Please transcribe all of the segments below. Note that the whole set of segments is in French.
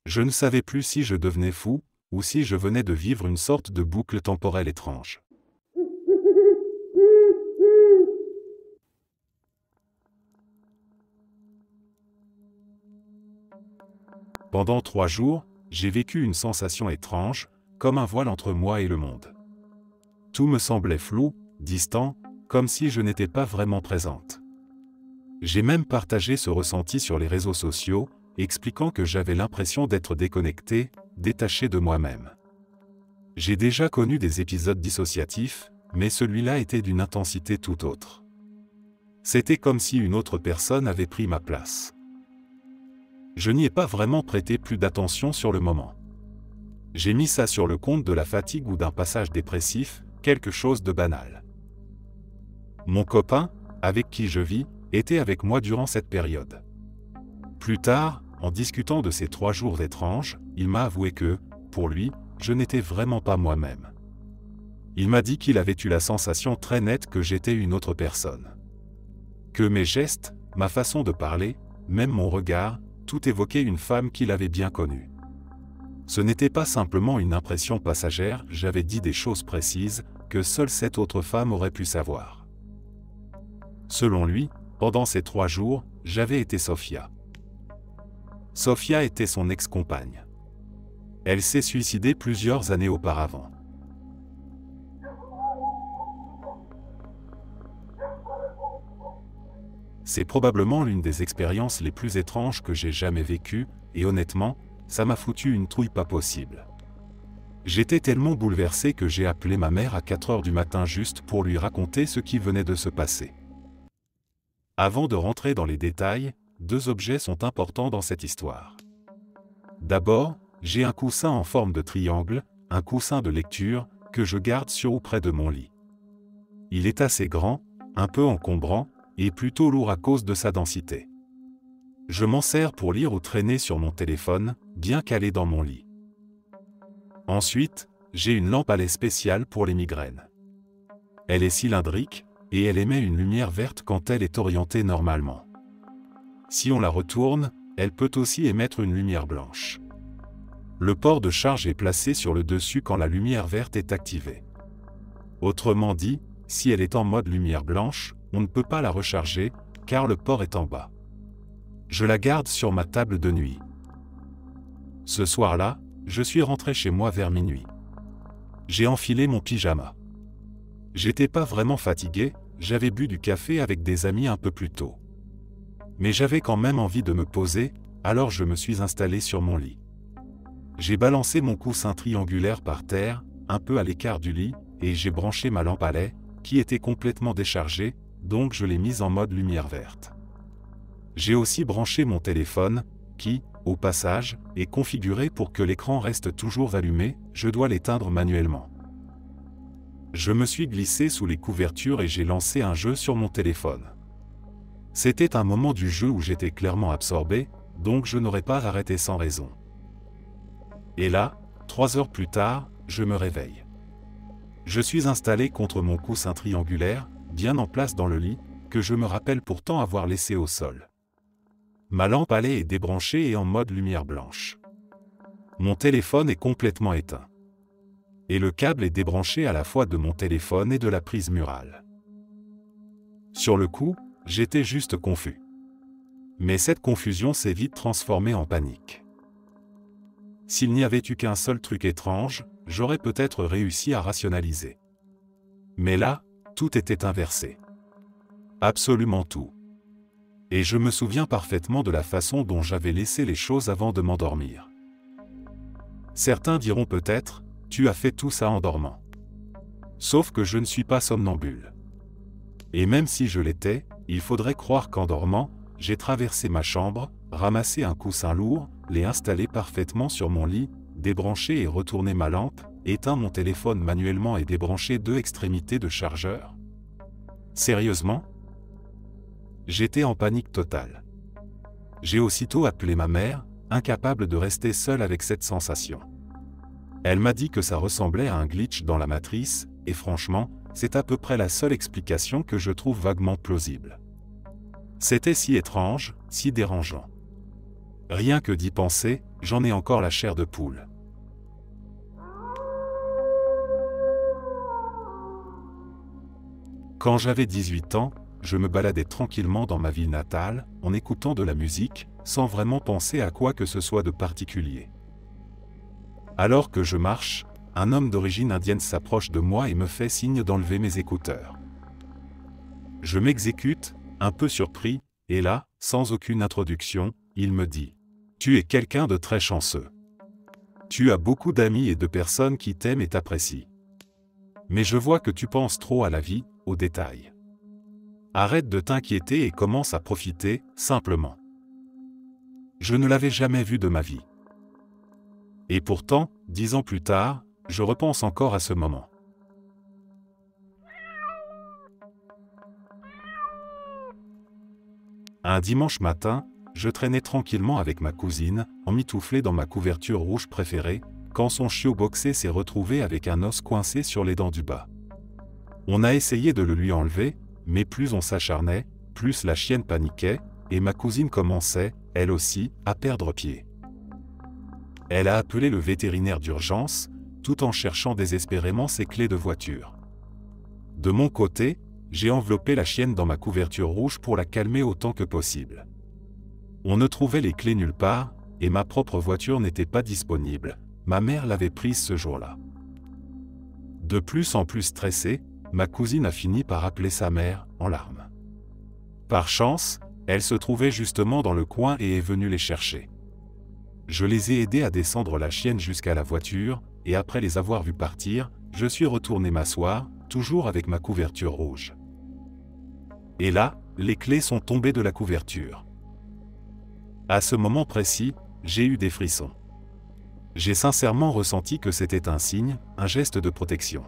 Je ne savais plus si je devenais fou, ou si je venais de vivre une sorte de boucle temporelle étrange. Pendant 3 jours, j'ai vécu une sensation étrange, comme un voile entre moi et le monde. Tout me semblait flou, distant, comme si je n'étais pas vraiment présente. J'ai même partagé ce ressenti sur les réseaux sociaux, expliquant que j'avais l'impression d'être déconnecté, détaché de moi-même. J'ai déjà connu des épisodes dissociatifs, mais celui-là était d'une intensité tout autre. C'était comme si une autre personne avait pris ma place. Je n'y ai pas vraiment prêté plus d'attention sur le moment. J'ai mis ça sur le compte de la fatigue ou d'un passage dépressif, quelque chose de banal. Mon copain, avec qui je vis, était avec moi durant cette période. Plus tard, en discutant de ces 3 jours étranges, il m'a avoué que, pour lui, je n'étais vraiment pas moi-même. Il m'a dit qu'il avait eu la sensation très nette que j'étais une autre personne. Que mes gestes, ma façon de parler, même mon regard, tout évoquait une femme qu'il avait bien connue. Ce n'était pas simplement une impression passagère, j'avais dit des choses précises, que seule cette autre femme aurait pu savoir. Selon lui, pendant ces 3 jours, j'avais été Sophia. Sophia était son ex-compagne. Elle s'est suicidée plusieurs années auparavant. C'est probablement l'une des expériences les plus étranges que j'ai jamais vécues, et honnêtement, ça m'a foutu une trouille pas possible. J'étais tellement bouleversé que j'ai appelé ma mère à 4 heures du matin juste pour lui raconter ce qui venait de se passer. Avant de rentrer dans les détails, 2 objets sont importants dans cette histoire. D'abord, j'ai un coussin en forme de triangle, un coussin de lecture, que je garde sur ou près de mon lit. Il est assez grand, un peu encombrant, et plutôt lourd à cause de sa densité. Je m'en sers pour lire ou traîner sur mon téléphone, bien calé dans mon lit. Ensuite, j'ai une lampe à lait spéciale pour les migraines. Elle est cylindrique, et elle émet une lumière verte quand elle est orientée normalement. Si on la retourne, elle peut aussi émettre une lumière blanche. Le port de charge est placé sur le dessus quand la lumière verte est activée. Autrement dit, si elle est en mode lumière blanche, on ne peut pas la recharger, car le port est en bas. Je la garde sur ma table de nuit. Ce soir-là, je suis rentré chez moi vers minuit. J'ai enfilé mon pyjama. J'étais pas vraiment fatigué, j'avais bu du café avec des amis un peu plus tôt. Mais j'avais quand même envie de me poser, alors je me suis installé sur mon lit. J'ai balancé mon coussin triangulaire par terre, un peu à l'écart du lit, et j'ai branché ma lampe à lait, qui était complètement déchargée, donc je l'ai mise en mode lumière verte. J'ai aussi branché mon téléphone, qui, au passage, est configuré pour que l'écran reste toujours allumé, je dois l'éteindre manuellement. Je me suis glissé sous les couvertures et j'ai lancé un jeu sur mon téléphone. C'était un moment du jeu où j'étais clairement absorbé, donc je n'aurais pas arrêté sans raison. Et là, 3 heures plus tard, je me réveille. Je suis installé contre mon coussin triangulaire, bien en place dans le lit, que je me rappelle pourtant avoir laissé au sol. Ma lampe à lait est débranchée et en mode lumière blanche. Mon téléphone est complètement éteint. Et le câble est débranché à la fois de mon téléphone et de la prise murale. Sur le coup, j'étais juste confus. Mais cette confusion s'est vite transformée en panique. S'il n'y avait eu qu'un seul truc étrange, j'aurais peut-être réussi à rationaliser. Mais là, tout était inversé. Absolument tout. Et je me souviens parfaitement de la façon dont j'avais laissé les choses avant de m'endormir. Certains diront peut-être, tu as fait tout ça en dormant. Sauf que je ne suis pas somnambule. Et même si je l'étais, il faudrait croire qu'en dormant, j'ai traversé ma chambre, ramassé un coussin lourd, l'ai installé parfaitement sur mon lit, débranché et retourné ma lampe, éteint mon téléphone manuellement et débranché 2 extrémités de chargeur. Sérieusement ? J'étais en panique totale. J'ai aussitôt appelé ma mère, incapable de rester seule avec cette sensation. Elle m'a dit que ça ressemblait à un glitch dans la matrice, et franchement, c'est à peu près la seule explication que je trouve vaguement plausible. C'était si étrange, si dérangeant. Rien que d'y penser, j'en ai encore la chair de poule. Quand j'avais 18 ans, je me baladais tranquillement dans ma ville natale, en écoutant de la musique, sans vraiment penser à quoi que ce soit de particulier. Alors que je marche, un homme d'origine indienne s'approche de moi et me fait signe d'enlever mes écouteurs. Je m'exécute, un peu surpris, et là, sans aucune introduction, il me dit « Tu es quelqu'un de très chanceux. Tu as beaucoup d'amis et de personnes qui t'aiment et t'apprécient. Mais je vois que tu penses trop à la vie, aux détails. Arrête de t'inquiéter et commence à profiter, simplement. » Je ne l'avais jamais vu de ma vie. Et pourtant, 10 ans plus tard, je repense encore à ce moment. Un dimanche matin, je traînais tranquillement avec ma cousine, emmitouflée dans ma couverture rouge préférée, quand son chiot boxé s'est retrouvé avec un os coincé sur les dents du bas. On a essayé de le lui enlever, mais plus on s'acharnait, plus la chienne paniquait, et ma cousine commençait, elle aussi, à perdre pied. Elle a appelé le vétérinaire d'urgence, tout en cherchant désespérément ses clés de voiture. De mon côté, j'ai enveloppé la chienne dans ma couverture rouge pour la calmer autant que possible. On ne trouvait les clés nulle part, et ma propre voiture n'était pas disponible, ma mère l'avait prise ce jour-là. De plus en plus stressée, ma cousine a fini par appeler sa mère, en larmes. Par chance, elle se trouvait justement dans le coin et est venue les chercher. Je les ai aidés à descendre la chienne jusqu'à la voiture, et après les avoir vus partir, je suis retourné m'asseoir, toujours avec ma couverture rouge. Et là, les clés sont tombées de la couverture. À ce moment précis, j'ai eu des frissons. J'ai sincèrement ressenti que c'était un signe, un geste de protection.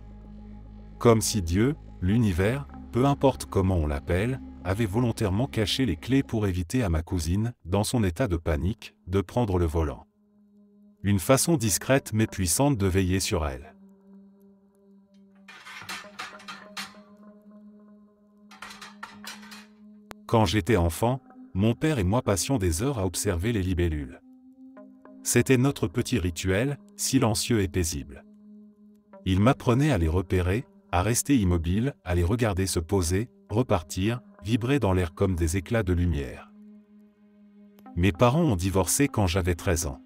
Comme si Dieu, l'univers, peu importe comment on l'appelle, avait volontairement caché les clés pour éviter à ma cousine, dans son état de panique, de prendre le volant. Une façon discrète mais puissante de veiller sur elle. Quand j'étais enfant, mon père et moi passions des heures à observer les libellules. C'était notre petit rituel, silencieux et paisible. Il m'apprenait à les repérer, à rester immobile, à les regarder se poser, repartir, vibrer dans l'air comme des éclats de lumière. Mes parents ont divorcé quand j'avais 13 ans.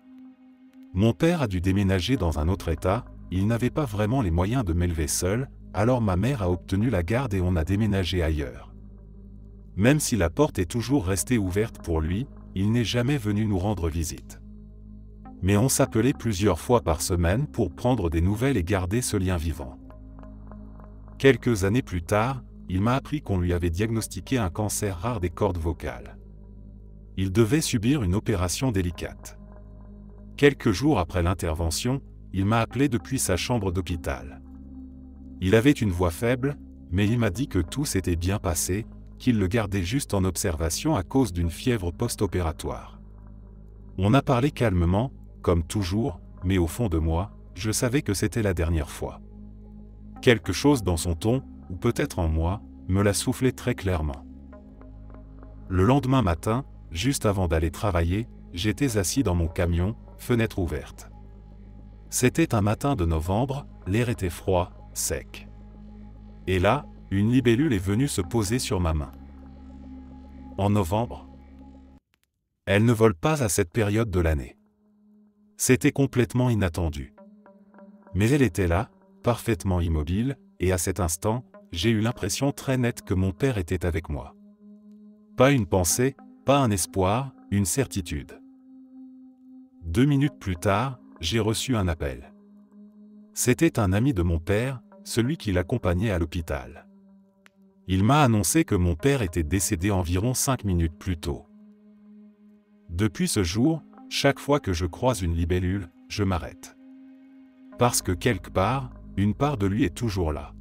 Mon père a dû déménager dans un autre état, il n'avait pas vraiment les moyens de m'élever seul, alors ma mère a obtenu la garde et on a déménagé ailleurs. Même si la porte est toujours restée ouverte pour lui, il n'est jamais venu nous rendre visite. Mais on s'appelait plusieurs fois par semaine pour prendre des nouvelles et garder ce lien vivant. Quelques années plus tard, il m'a appris qu'on lui avait diagnostiqué un cancer rare des cordes vocales. Il devait subir une opération délicate. Quelques jours après l'intervention, il m'a appelé depuis sa chambre d'hôpital. Il avait une voix faible, mais il m'a dit que tout s'était bien passé, qu'il le gardait juste en observation à cause d'une fièvre post-opératoire. On a parlé calmement, comme toujours, mais au fond de moi, je savais que c'était la dernière fois. Quelque chose dans son ton, ou peut-être en moi, me l'a soufflé très clairement. Le lendemain matin, juste avant d'aller travailler, j'étais assis dans mon camion, fenêtre ouverte. C'était un matin de novembre, l'air était froid, sec. Et là, une libellule est venue se poser sur ma main. En novembre, elle ne vole pas à cette période de l'année. C'était complètement inattendu. Mais elle était là, parfaitement immobile, et à cet instant, j'ai eu l'impression très nette que mon père était avec moi. Pas une pensée, pas un espoir, une certitude. 2 minutes plus tard, j'ai reçu un appel. C'était un ami de mon père, celui qui l'accompagnait à l'hôpital. Il m'a annoncé que mon père était décédé environ 5 minutes plus tôt. Depuis ce jour, chaque fois que je croise une libellule, je m'arrête. Parce que quelque part, une part de lui est toujours là.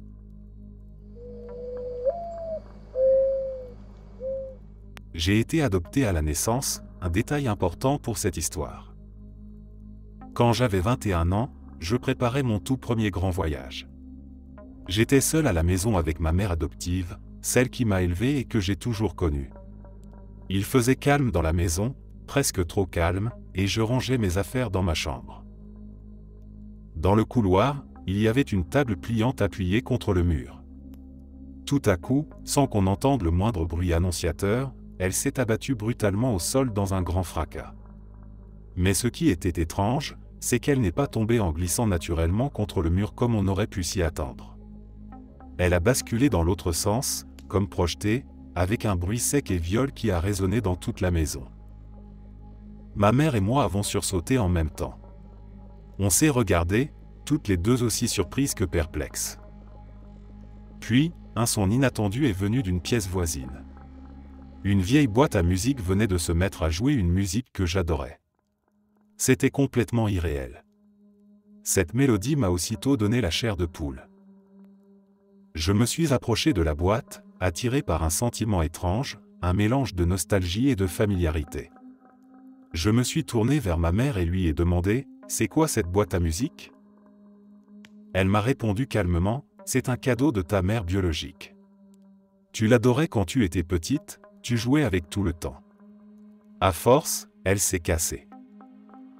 J'ai été adopté à la naissance, un détail important pour cette histoire. Quand j'avais 21 ans, je préparais mon tout premier grand voyage. J'étais seul à la maison avec ma mère adoptive, celle qui m'a élevé et que j'ai toujours connue. Il faisait calme dans la maison, presque trop calme, et je rangeais mes affaires dans ma chambre. Dans le couloir, il y avait une table pliante appuyée contre le mur. Tout à coup, sans qu'on entende le moindre bruit annonciateur, elle s'est abattue brutalement au sol dans un grand fracas. Mais ce qui était étrange, c'est qu'elle n'est pas tombée en glissant naturellement contre le mur comme on aurait pu s'y attendre. Elle a basculé dans l'autre sens, comme projetée, avec un bruit sec et viol qui a résonné dans toute la maison. Ma mère et moi avons sursauté en même temps. On s'est regardés, toutes les deux aussi surprises que perplexes. Puis, un son inattendu est venu d'une pièce voisine. Une vieille boîte à musique venait de se mettre à jouer une musique que j'adorais. C'était complètement irréel. Cette mélodie m'a aussitôt donné la chair de poule. Je me suis approché de la boîte, attiré par un sentiment étrange, un mélange de nostalgie et de familiarité. Je me suis tourné vers ma mère et lui ai demandé « C'est quoi cette boîte à musique ?» Elle m'a répondu calmement « C'est un cadeau de ta mère biologique. Tu l'adorais quand tu étais petite, tu jouais avec tout le temps. À force, elle s'est cassée.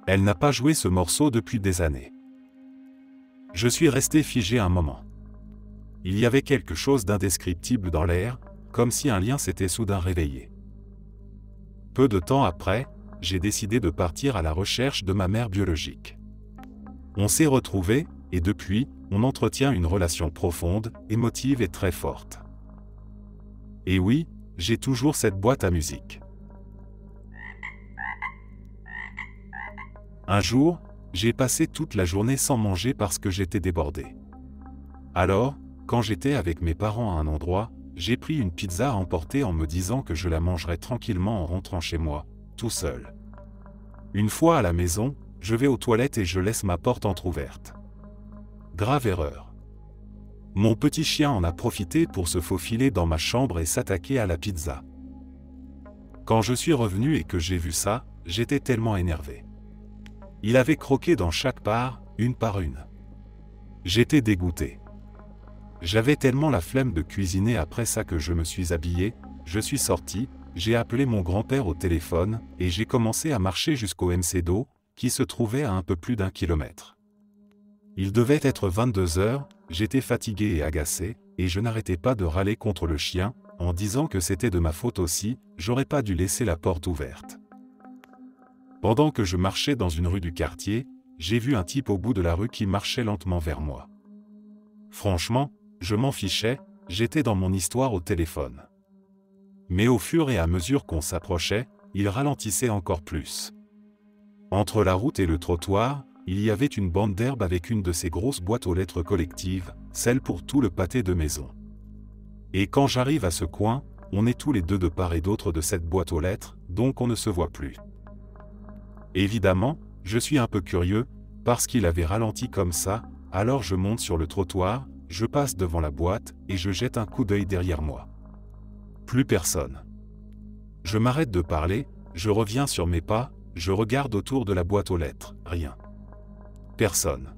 Elle n'a pas joué ce morceau depuis des années. » Je suis resté figé un moment. Il y avait quelque chose d'indescriptible dans l'air, comme si un lien s'était soudain réveillé. Peu de temps après, j'ai décidé de partir à la recherche de ma mère biologique. On s'est retrouvés, et depuis, on entretient une relation profonde, émotive et très forte. Et oui, j'ai toujours cette boîte à musique. Un jour, j'ai passé toute la journée sans manger parce que j'étais débordé. Alors, quand j'étais avec mes parents à un endroit, j'ai pris une pizza à emporter en me disant que je la mangerais tranquillement en rentrant chez moi, tout seul. Une fois à la maison, je vais aux toilettes et je laisse ma porte entrouverte. Grave erreur. Mon petit chien en a profité pour se faufiler dans ma chambre et s'attaquer à la pizza. Quand je suis revenu et que j'ai vu ça, j'étais tellement énervé. Il avait croqué dans chaque part, une par une. J'étais dégoûté. J'avais tellement la flemme de cuisiner après ça que je me suis habillé, je suis sorti, j'ai appelé mon grand-père au téléphone, et j'ai commencé à marcher jusqu'au McDo, qui se trouvait à un peu plus d'1 kilomètre. Il devait être 22 heures, j'étais fatigué et agacé, et je n'arrêtais pas de râler contre le chien, en disant que c'était de ma faute aussi, j'aurais pas dû laisser la porte ouverte. Pendant que je marchais dans une rue du quartier, j'ai vu un type au bout de la rue qui marchait lentement vers moi. Franchement, je m'en fichais, j'étais dans mon histoire au téléphone. Mais au fur et à mesure qu'on s'approchait, il ralentissait encore plus. Entre la route et le trottoir, il y avait une bande d'herbe avec une de ces grosses boîtes aux lettres collectives, celle pour tout le pâté de maison. Et quand j'arrive à ce coin, on est tous les deux de part et d'autre de cette boîte aux lettres, donc on ne se voit plus. Évidemment, je suis un peu curieux, parce qu'il avait ralenti comme ça, alors je monte sur le trottoir, je passe devant la boîte, et je jette un coup d'œil derrière moi. Plus personne. Je m'arrête de parler, je reviens sur mes pas, je regarde autour de la boîte aux lettres, rien. Personne.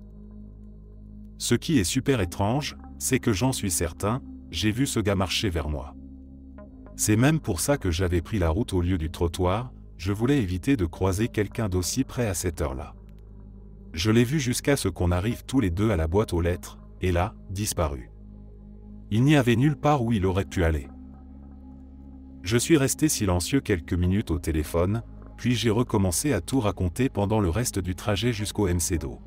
Ce qui est super étrange, c'est que j'en suis certain, j'ai vu ce gars marcher vers moi. C'est même pour ça que j'avais pris la route au lieu du trottoir, je voulais éviter de croiser quelqu'un d'aussi près à cette heure-là. Je l'ai vu jusqu'à ce qu'on arrive tous les deux à la boîte aux lettres, et là, disparu. Il n'y avait nulle part où il aurait pu aller. Je suis resté silencieux quelques minutes au téléphone, puis j'ai recommencé à tout raconter pendant le reste du trajet jusqu'au McDo.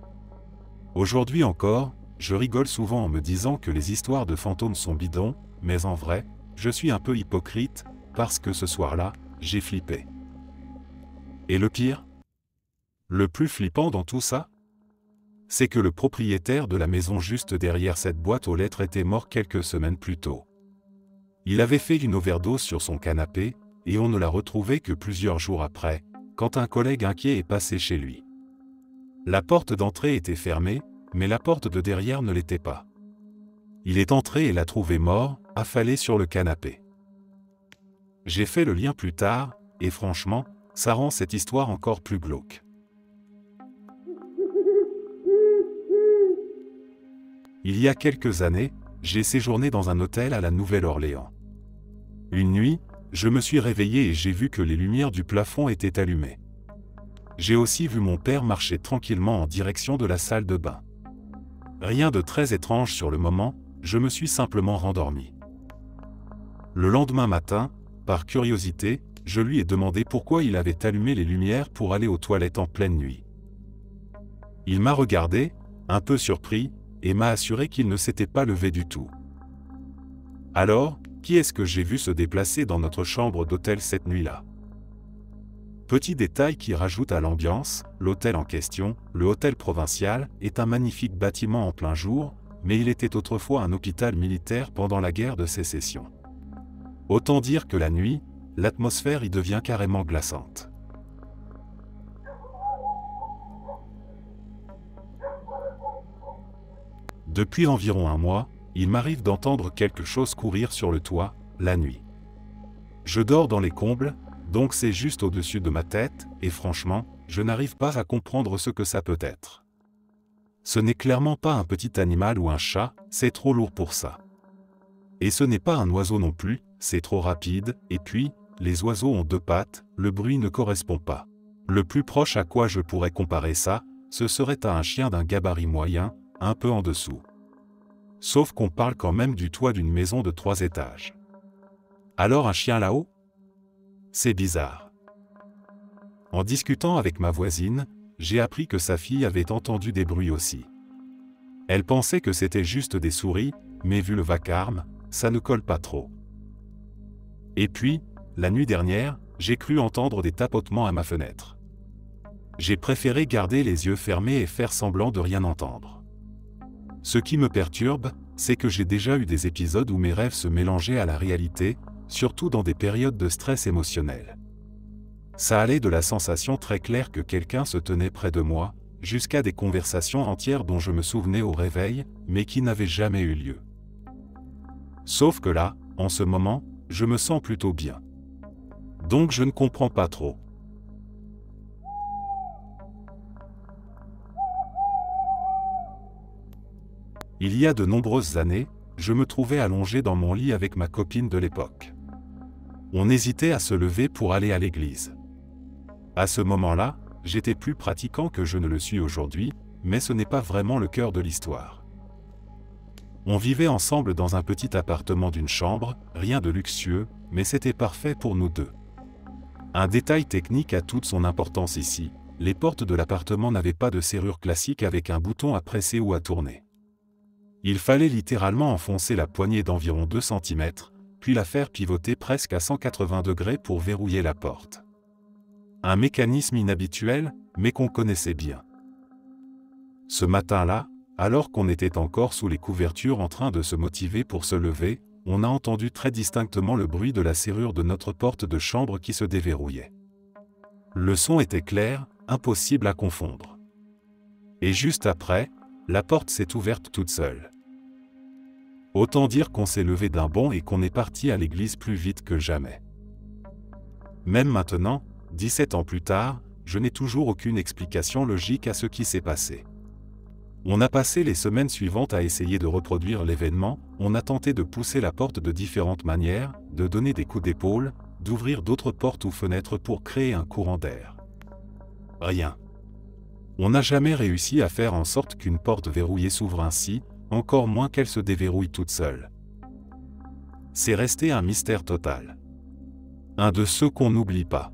Aujourd'hui encore, je rigole souvent en me disant que les histoires de fantômes sont bidons, mais en vrai, je suis un peu hypocrite, parce que ce soir-là, j'ai flippé. Et le pire? Le plus flippant dans tout ça? C'est que le propriétaire de la maison juste derrière cette boîte aux lettres était mort quelques semaines plus tôt. Il avait fait une overdose sur son canapé, et on ne l'a retrouvé que plusieurs jours après, quand un collègue inquiet est passé chez lui. La porte d'entrée était fermée, mais la porte de derrière ne l'était pas. Il est entré et l'a trouvé mort, affalé sur le canapé. J'ai fait le lien plus tard, et franchement, ça rend cette histoire encore plus glauque. Il y a quelques années, j'ai séjourné dans un hôtel à la Nouvelle-Orléans. Une nuit, Je me suis réveillé et j'ai vu que les lumières du plafond étaient allumées. J'ai aussi vu mon père marcher tranquillement en direction de la salle de bain. Rien de très étrange sur le moment, je me suis simplement rendormi. Le lendemain matin, par curiosité, je lui ai demandé pourquoi il avait allumé les lumières pour aller aux toilettes en pleine nuit. Il m'a regardé, un peu surpris, et m'a assuré qu'il ne s'était pas levé du tout. Alors, qui est-ce que j'ai vu se déplacer dans notre chambre d'hôtel cette nuit-là? Petit détail qui rajoute à l'ambiance, l'hôtel en question, le hôtel provincial, est un magnifique bâtiment en plein jour, mais il était autrefois un hôpital militaire pendant la guerre de Sécession. Autant dire que la nuit, l'atmosphère y devient carrément glaçante. Depuis environ un mois, il m'arrive d'entendre quelque chose courir sur le toit, la nuit. Je dors dans les combles, donc c'est juste au-dessus de ma tête, et franchement, je n'arrive pas à comprendre ce que ça peut être. Ce n'est clairement pas un petit animal ou un chat, c'est trop lourd pour ça. Et ce n'est pas un oiseau non plus, c'est trop rapide, et puis, les oiseaux ont 2 pattes, le bruit ne correspond pas. Le plus proche à quoi je pourrais comparer ça, ce serait à un chien d'un gabarit moyen, un peu en dessous. Sauf qu'on parle quand même du toit d'une maison de 3 étages. Alors un chien là-haut? C'est bizarre. En discutant avec ma voisine, j'ai appris que sa fille avait entendu des bruits aussi. Elle pensait que c'était juste des souris, mais vu le vacarme, ça ne colle pas trop. Et puis, la nuit dernière, j'ai cru entendre des tapotements à ma fenêtre. J'ai préféré garder les yeux fermés et faire semblant de rien entendre. Ce qui me perturbe, c'est que j'ai déjà eu des épisodes où mes rêves se mélangeaient à la réalité, surtout dans des périodes de stress émotionnel. Ça allait de la sensation très claire que quelqu'un se tenait près de moi, jusqu'à des conversations entières dont je me souvenais au réveil, mais qui n'avaient jamais eu lieu. Sauf que là, en ce moment, je me sens plutôt bien. Donc je ne comprends pas trop. Il y a de nombreuses années, je me trouvais allongé dans mon lit avec ma copine de l'époque. On hésitait à se lever pour aller à l'église. À ce moment-là, j'étais plus pratiquant que je ne le suis aujourd'hui, mais ce n'est pas vraiment le cœur de l'histoire. On vivait ensemble dans un petit appartement d'une chambre, rien de luxueux, mais c'était parfait pour nous deux. Un détail technique a toute son importance ici, les portes de l'appartement n'avaient pas de serrure classique avec un bouton à presser ou à tourner. Il fallait littéralement enfoncer la poignée d'environ 2 cm, puis la faire pivoter presque à 180 degrés pour verrouiller la porte. Un mécanisme inhabituel, mais qu'on connaissait bien. Ce matin-là, alors qu'on était encore sous les couvertures en train de se motiver pour se lever, on a entendu très distinctement le bruit de la serrure de notre porte de chambre qui se déverrouillait. Le son était clair, impossible à confondre. Et juste après, la porte s'est ouverte toute seule. Autant dire qu'on s'est levé d'un bond et qu'on est parti à l'église plus vite que jamais. Même maintenant, 17 ans plus tard, je n'ai toujours aucune explication logique à ce qui s'est passé. On a passé les semaines suivantes à essayer de reproduire l'événement, on a tenté de pousser la porte de différentes manières, de donner des coups d'épaule, d'ouvrir d'autres portes ou fenêtres pour créer un courant d'air. Rien. On n'a jamais réussi à faire en sorte qu'une porte verrouillée s'ouvre ainsi, encore moins qu'elle se déverrouille toute seule. C'est resté un mystère total. Un de ceux qu'on n'oublie pas.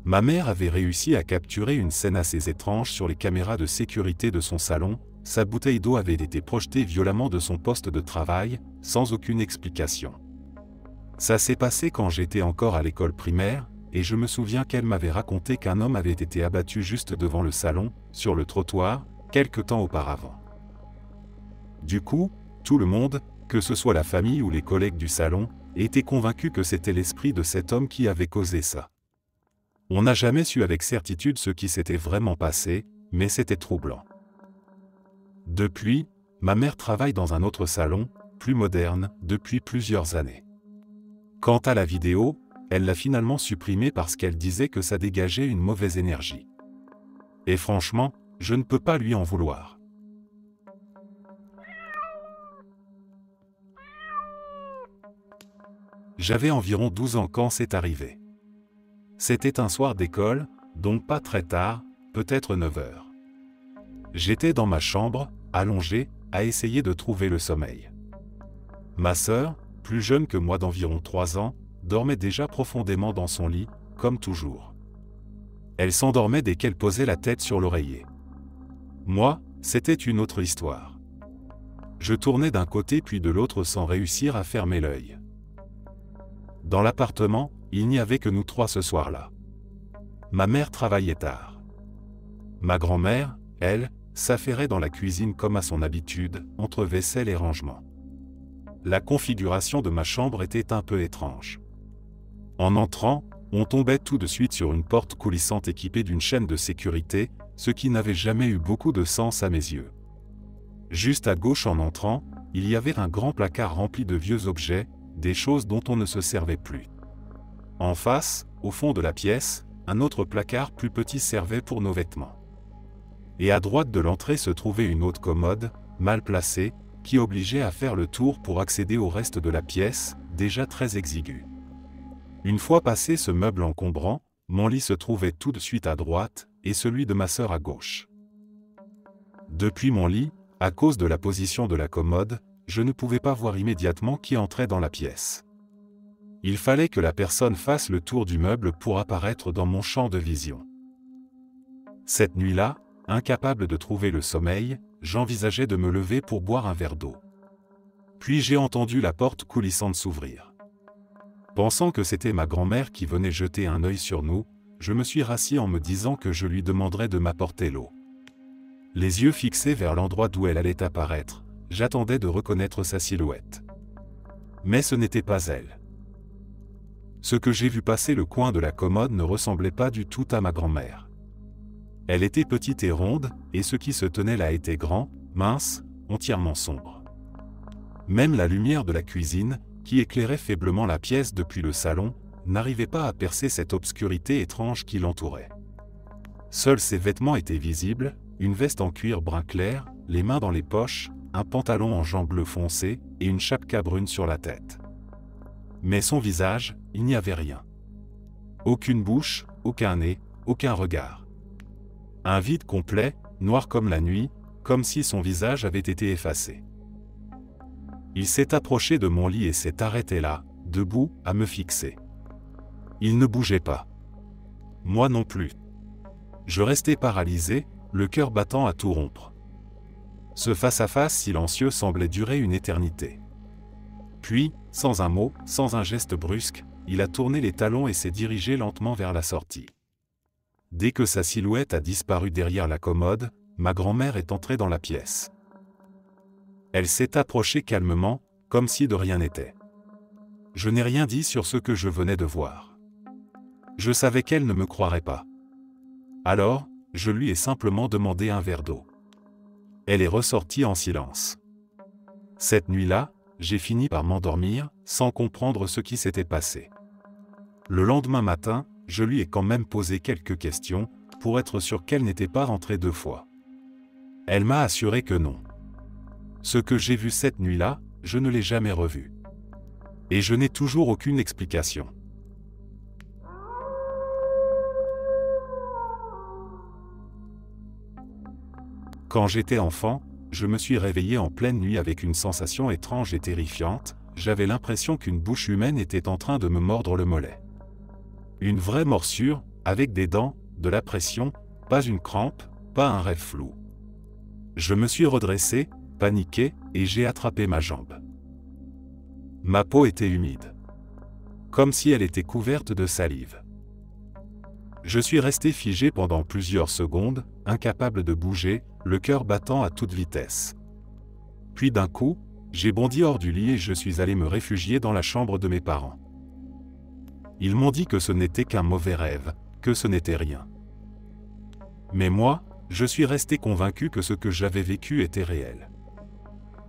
Ma mère avait réussi à capturer une scène assez étrange sur les caméras de sécurité de son salon, sa bouteille d'eau avait été projetée violemment de son poste de travail, sans aucune explication. Ça s'est passé quand j'étais encore à l'école primaire, et je me souviens qu'elle m'avait raconté qu'un homme avait été abattu juste devant le salon, sur le trottoir, quelque temps auparavant. Du coup, tout le monde, que ce soit la famille ou les collègues du salon, était convaincu que c'était l'esprit de cet homme qui avait causé ça. On n'a jamais su avec certitude ce qui s'était vraiment passé, mais c'était troublant. Depuis, ma mère travaille dans un autre salon, plus moderne, depuis plusieurs années. Quant à la vidéo, elle l'a finalement supprimée parce qu'elle disait que ça dégageait une mauvaise énergie. Et franchement, je ne peux pas lui en vouloir. J'avais environ 12 ans quand c'est arrivé. C'était un soir d'école, donc pas très tard, peut-être 9 heures. J'étais dans ma chambre, allongé, à essayer de trouver le sommeil. Ma sœur, plus jeune que moi d'environ 3 ans, dormait déjà profondément dans son lit, comme toujours. Elle s'endormait dès qu'elle posait la tête sur l'oreiller. Moi, c'était une autre histoire. Je tournais d'un côté puis de l'autre sans réussir à fermer l'œil. Dans l'appartement, il n'y avait que nous trois ce soir-là. Ma mère travaillait tard. Ma grand-mère, elle, s'affairait dans la cuisine comme à son habitude, entre vaisselle et rangement. La configuration de ma chambre était un peu étrange. En entrant, on tombait tout de suite sur une porte coulissante équipée d'une chaîne de sécurité, ce qui n'avait jamais eu beaucoup de sens à mes yeux. Juste à gauche en entrant, il y avait un grand placard rempli de vieux objets, des choses dont on ne se servait plus. En face, au fond de la pièce, un autre placard plus petit servait pour nos vêtements. Et à droite de l'entrée se trouvait une autre commode, mal placée, qui obligeait à faire le tour pour accéder au reste de la pièce, déjà très exigu. Une fois passé ce meuble encombrant, mon lit se trouvait tout de suite à droite, et celui de ma sœur à gauche. Depuis mon lit, à cause de la position de la commode, je ne pouvais pas voir immédiatement qui entrait dans la pièce. Il fallait que la personne fasse le tour du meuble pour apparaître dans mon champ de vision. Cette nuit-là, incapable de trouver le sommeil, j'envisageais de me lever pour boire un verre d'eau. Puis j'ai entendu la porte coulissante s'ouvrir. Pensant que c'était ma grand-mère qui venait jeter un œil sur nous, je me suis rassis en me disant que je lui demanderais de m'apporter l'eau. Les yeux fixés vers l'endroit d'où elle allait apparaître, j'attendais de reconnaître sa silhouette. Mais ce n'était pas elle. Ce que j'ai vu passer le coin de la commode ne ressemblait pas du tout à ma grand-mère. Elle était petite et ronde, et ce qui se tenait là était grand, mince, entièrement sombre. Même la lumière de la cuisine, qui éclairait faiblement la pièce depuis le salon, n'arrivait pas à percer cette obscurité étrange qui l'entourait. Seuls ses vêtements étaient visibles, une veste en cuir brun clair, les mains dans les poches, un pantalon en jean bleu foncé et une chapka brune sur la tête. Mais son visage, il n'y avait rien. Aucune bouche, aucun nez, aucun regard. Un vide complet, noir comme la nuit, comme si son visage avait été effacé. Il s'est approché de mon lit et s'est arrêté là, debout, à me fixer. Il ne bougeait pas. Moi non plus. Je restais paralysé, le cœur battant à tout rompre. Ce face-à-face silencieux semblait durer une éternité. Puis, sans un mot, sans un geste brusque, il a tourné les talons et s'est dirigé lentement vers la sortie. Dès que sa silhouette a disparu derrière la commode, ma grand-mère est entrée dans la pièce. Elle s'est approchée calmement, comme si de rien n'était. Je n'ai rien dit sur ce que je venais de voir. Je savais qu'elle ne me croirait pas. Alors, je lui ai simplement demandé un verre d'eau. Elle est ressortie en silence. Cette nuit-là, j'ai fini par m'endormir, sans comprendre ce qui s'était passé. Le lendemain matin, je lui ai quand même posé quelques questions, pour être sûr qu'elle n'était pas rentrée 2 fois. Elle m'a assuré que non. Ce que j'ai vu cette nuit-là, je ne l'ai jamais revu. Et je n'ai toujours aucune explication. Quand j'étais enfant, je me suis réveillé en pleine nuit avec une sensation étrange et terrifiante, j'avais l'impression qu'une bouche humaine était en train de me mordre le mollet. Une vraie morsure, avec des dents, de la pression, pas une crampe, pas un rêve flou. Je me suis redressé, paniqué, et j'ai attrapé ma jambe. Ma peau était humide. Comme si elle était couverte de salive. Je suis resté figé pendant plusieurs secondes, incapable de bouger, le cœur battant à toute vitesse. Puis d'un coup, j'ai bondi hors du lit et je suis allé me réfugier dans la chambre de mes parents. Ils m'ont dit que ce n'était qu'un mauvais rêve, que ce n'était rien. Mais moi, je suis resté convaincu que ce que j'avais vécu était réel.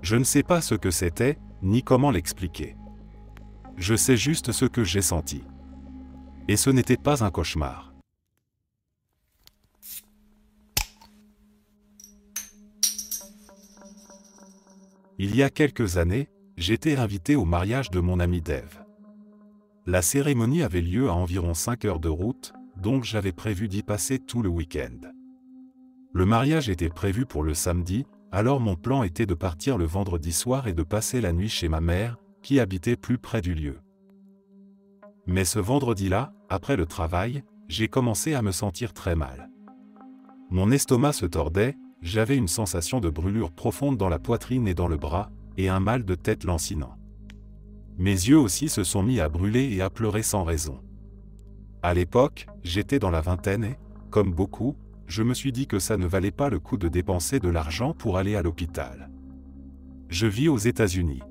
Je ne sais pas ce que c'était, ni comment l'expliquer. Je sais juste ce que j'ai senti. Et ce n'était pas un cauchemar. Il y a quelques années, j'étais invité au mariage de mon ami Dave. La cérémonie avait lieu à environ 5 heures de route, donc j'avais prévu d'y passer tout le week-end. Le mariage était prévu pour le samedi, alors mon plan était de partir le vendredi soir et de passer la nuit chez ma mère, qui habitait plus près du lieu. Mais ce vendredi-là, après le travail, j'ai commencé à me sentir très mal. Mon estomac se tordait, j'avais une sensation de brûlure profonde dans la poitrine et dans le bras, et un mal de tête lancinant. Mes yeux aussi se sont mis à brûler et à pleurer sans raison. À l'époque, j'étais dans la vingtaine et, comme beaucoup, je me suis dit que ça ne valait pas le coup de dépenser de l'argent pour aller à l'hôpital. Je vis aux États-Unis.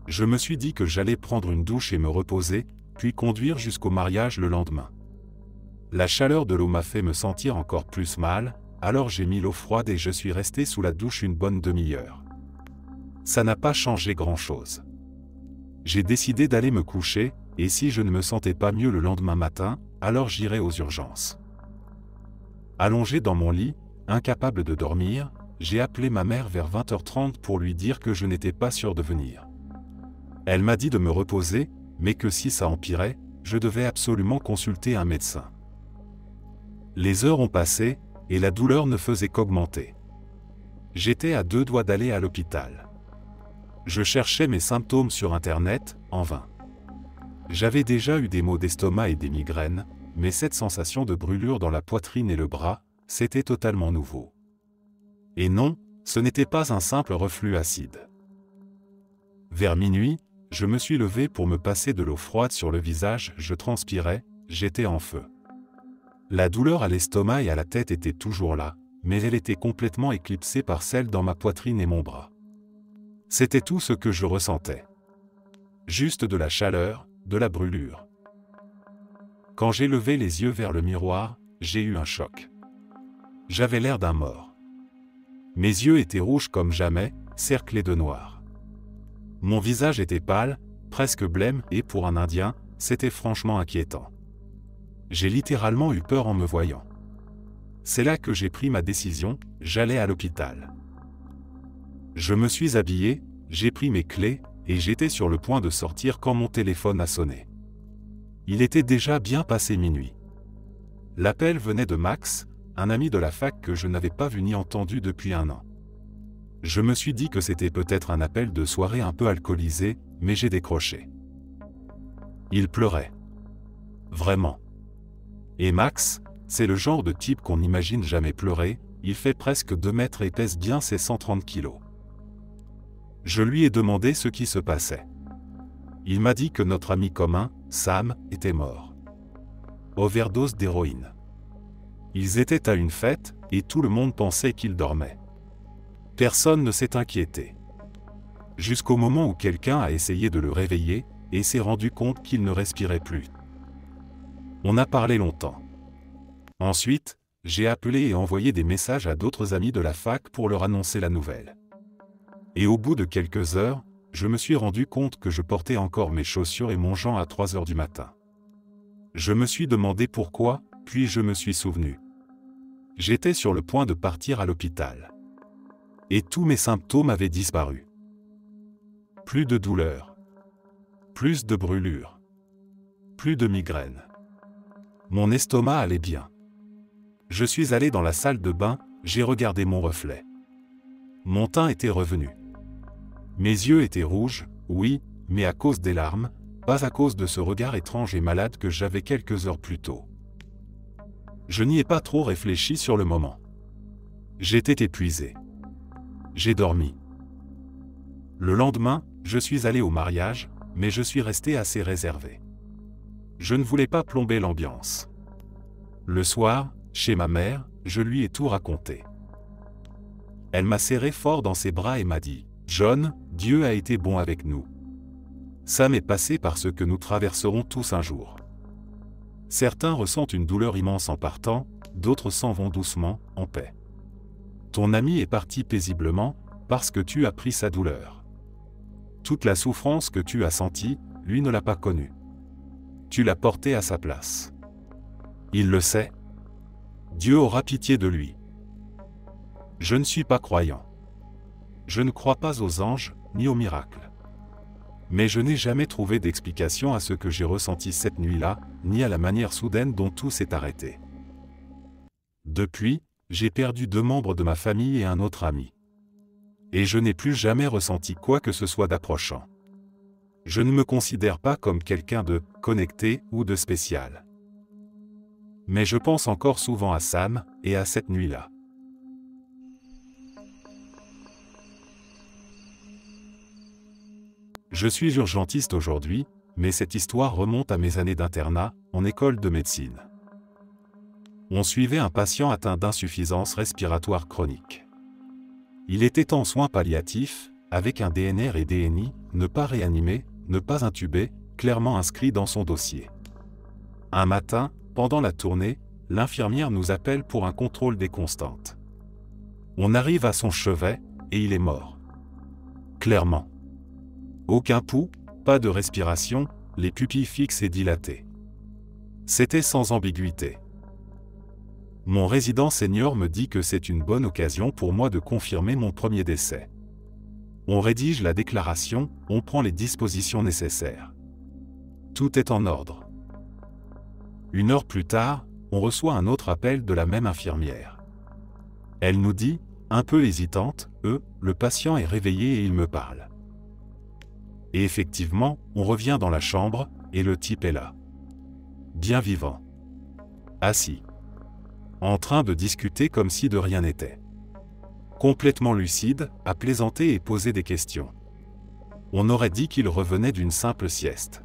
Je me suis dit que j'allais prendre une douche et me reposer, puis conduire jusqu'au mariage le lendemain. La chaleur de l'eau m'a fait me sentir encore plus mal, alors j'ai mis l'eau froide et je suis resté sous la douche une bonne demi-heure. Ça n'a pas changé grand-chose. J'ai décidé d'aller me coucher, et si je ne me sentais pas mieux le lendemain matin, alors j'irai aux urgences. Allongé dans mon lit, incapable de dormir, j'ai appelé ma mère vers 20h30 pour lui dire que je n'étais pas sûr de venir. Elle m'a dit de me reposer, mais que si ça empirait, je devais absolument consulter un médecin. Les heures ont passé, et la douleur ne faisait qu'augmenter. J'étais à 2 doigts d'aller à l'hôpital. Je cherchais mes symptômes sur Internet, en vain. J'avais déjà eu des maux d'estomac et des migraines, mais cette sensation de brûlure dans la poitrine et le bras, c'était totalement nouveau. Et non, ce n'était pas un simple reflux acide. Vers minuit, je me suis levé pour me passer de l'eau froide sur le visage, je transpirais, j'étais en feu. La douleur à l'estomac et à la tête était toujours là, mais elle était complètement éclipsée par celle dans ma poitrine et mon bras. C'était tout ce que je ressentais. Juste de la chaleur, de la brûlure. Quand j'ai levé les yeux vers le miroir, j'ai eu un choc. J'avais l'air d'un mort. Mes yeux étaient rouges comme jamais, cerclés de noir. Mon visage était pâle, presque blême, et pour un Indien, c'était franchement inquiétant. J'ai littéralement eu peur en me voyant. C'est là que j'ai pris ma décision, j'allais à l'hôpital. Je me suis habillé, j'ai pris mes clés, et j'étais sur le point de sortir quand mon téléphone a sonné. Il était déjà bien passé minuit. L'appel venait de Max, un ami de la fac que je n'avais pas vu ni entendu depuis 1 an. Je me suis dit que c'était peut-être un appel de soirée un peu alcoolisé, mais j'ai décroché. Il pleurait. Vraiment. Et Max, c'est le genre de type qu'on n'imagine jamais pleurer, il fait presque 2 mètres et pèse bien ses 130 kilos. Je lui ai demandé ce qui se passait. Il m'a dit que notre ami commun, Sam, était mort. Overdose d'héroïne. Ils étaient à une fête, et tout le monde pensait qu'il dormait. Personne ne s'est inquiété. Jusqu'au moment où quelqu'un a essayé de le réveiller, et s'est rendu compte qu'il ne respirait plus. On a parlé longtemps. Ensuite, j'ai appelé et envoyé des messages à d'autres amis de la fac pour leur annoncer la nouvelle. Et au bout de quelques heures, je me suis rendu compte que je portais encore mes chaussures et mon gant à 3 heures du matin. Je me suis demandé pourquoi, puis je me suis souvenu. J'étais sur le point de partir à l'hôpital. Et tous mes symptômes avaient disparu. Plus de douleur. Plus de brûlure. Plus de migraine. Mon estomac allait bien. Je suis allé dans la salle de bain, j'ai regardé mon reflet. Mon teint était revenu. Mes yeux étaient rouges, oui, mais à cause des larmes, pas à cause de ce regard étrange et malade que j'avais quelques heures plus tôt. Je n'y ai pas trop réfléchi sur le moment. J'étais épuisé. J'ai dormi. Le lendemain, je suis allé au mariage, mais je suis resté assez réservé. Je ne voulais pas plomber l'ambiance. Le soir, chez ma mère, je lui ai tout raconté. Elle m'a serré fort dans ses bras et m'a dit « John, Dieu a été bon avec nous. Sam est passé par ce que nous traverserons tous un jour. Certains ressentent une douleur immense en partant, d'autres s'en vont doucement, en paix. Ton ami est parti paisiblement, parce que tu as pris sa douleur. Toute la souffrance que tu as sentie, lui ne l'a pas connue. Tu l'as portée à sa place. Il le sait. Dieu aura pitié de lui. Je ne suis pas croyant. Je ne crois pas aux anges, ni aux miracles. Mais je n'ai jamais trouvé d'explication à ce que j'ai ressenti cette nuit-là, ni à la manière soudaine dont tout s'est arrêté. Depuis, j'ai perdu 2 membres de ma famille et un autre ami. Et je n'ai plus jamais ressenti quoi que ce soit d'approchant. Je ne me considère pas comme quelqu'un de connecté ou de spécial. Mais je pense encore souvent à Sam et à cette nuit-là. Je suis urgentiste aujourd'hui, mais cette histoire remonte à mes années d'internat, en école de médecine. On suivait un patient atteint d'insuffisance respiratoire chronique. Il était en soins palliatifs, avec un DNR et DNI, ne pas réanimé, ne pas intubé, clairement inscrit dans son dossier. Un matin, pendant la tournée, l'infirmière nous appelle pour un contrôle des constantes. On arrive à son chevet, et il est mort. Clairement. Aucun pouls, pas de respiration, les pupilles fixes et dilatées. C'était sans ambiguïté. Mon résident senior me dit que c'est une bonne occasion pour moi de confirmer mon premier décès. On rédige la déclaration, on prend les dispositions nécessaires. Tout est en ordre. 1 heure plus tard, on reçoit un autre appel de la même infirmière. Elle nous dit, un peu hésitante, le patient est réveillé et il me parle. Et effectivement, on revient dans la chambre, et le type est là. Bien vivant. Assis. En train de discuter comme si de rien n'était. Complètement lucide, à plaisanter et poser des questions. On aurait dit qu'il revenait d'une simple sieste.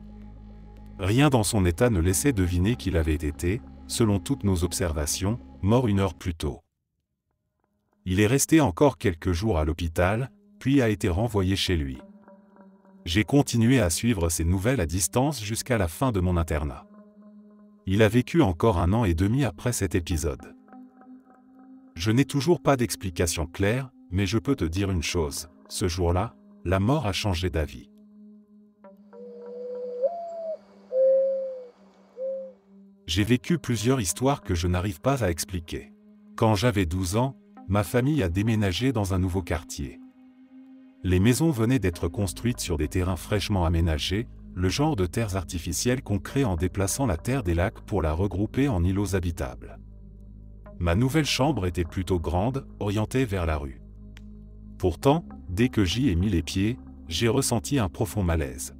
Rien dans son état ne laissait deviner qu'il avait été, selon toutes nos observations, mort 1 heure plus tôt. Il est resté encore quelques jours à l'hôpital, puis a été renvoyé chez lui. J'ai continué à suivre ses nouvelles à distance jusqu'à la fin de mon internat. Il a vécu encore 1 an et demi après cet épisode. Je n'ai toujours pas d'explication claire, mais je peux te dire une chose, ce jour-là, la mort a changé d'avis. J'ai vécu plusieurs histoires que je n'arrive pas à expliquer. Quand j'avais 12 ans, ma famille a déménagé dans un nouveau quartier. Les maisons venaient d'être construites sur des terrains fraîchement aménagés, le genre de terres artificielles qu'on crée en déplaçant la terre des lacs pour la regrouper en îlots habitables. Ma nouvelle chambre était plutôt grande, orientée vers la rue. Pourtant, dès que j'y ai mis les pieds, j'ai ressenti un profond malaise.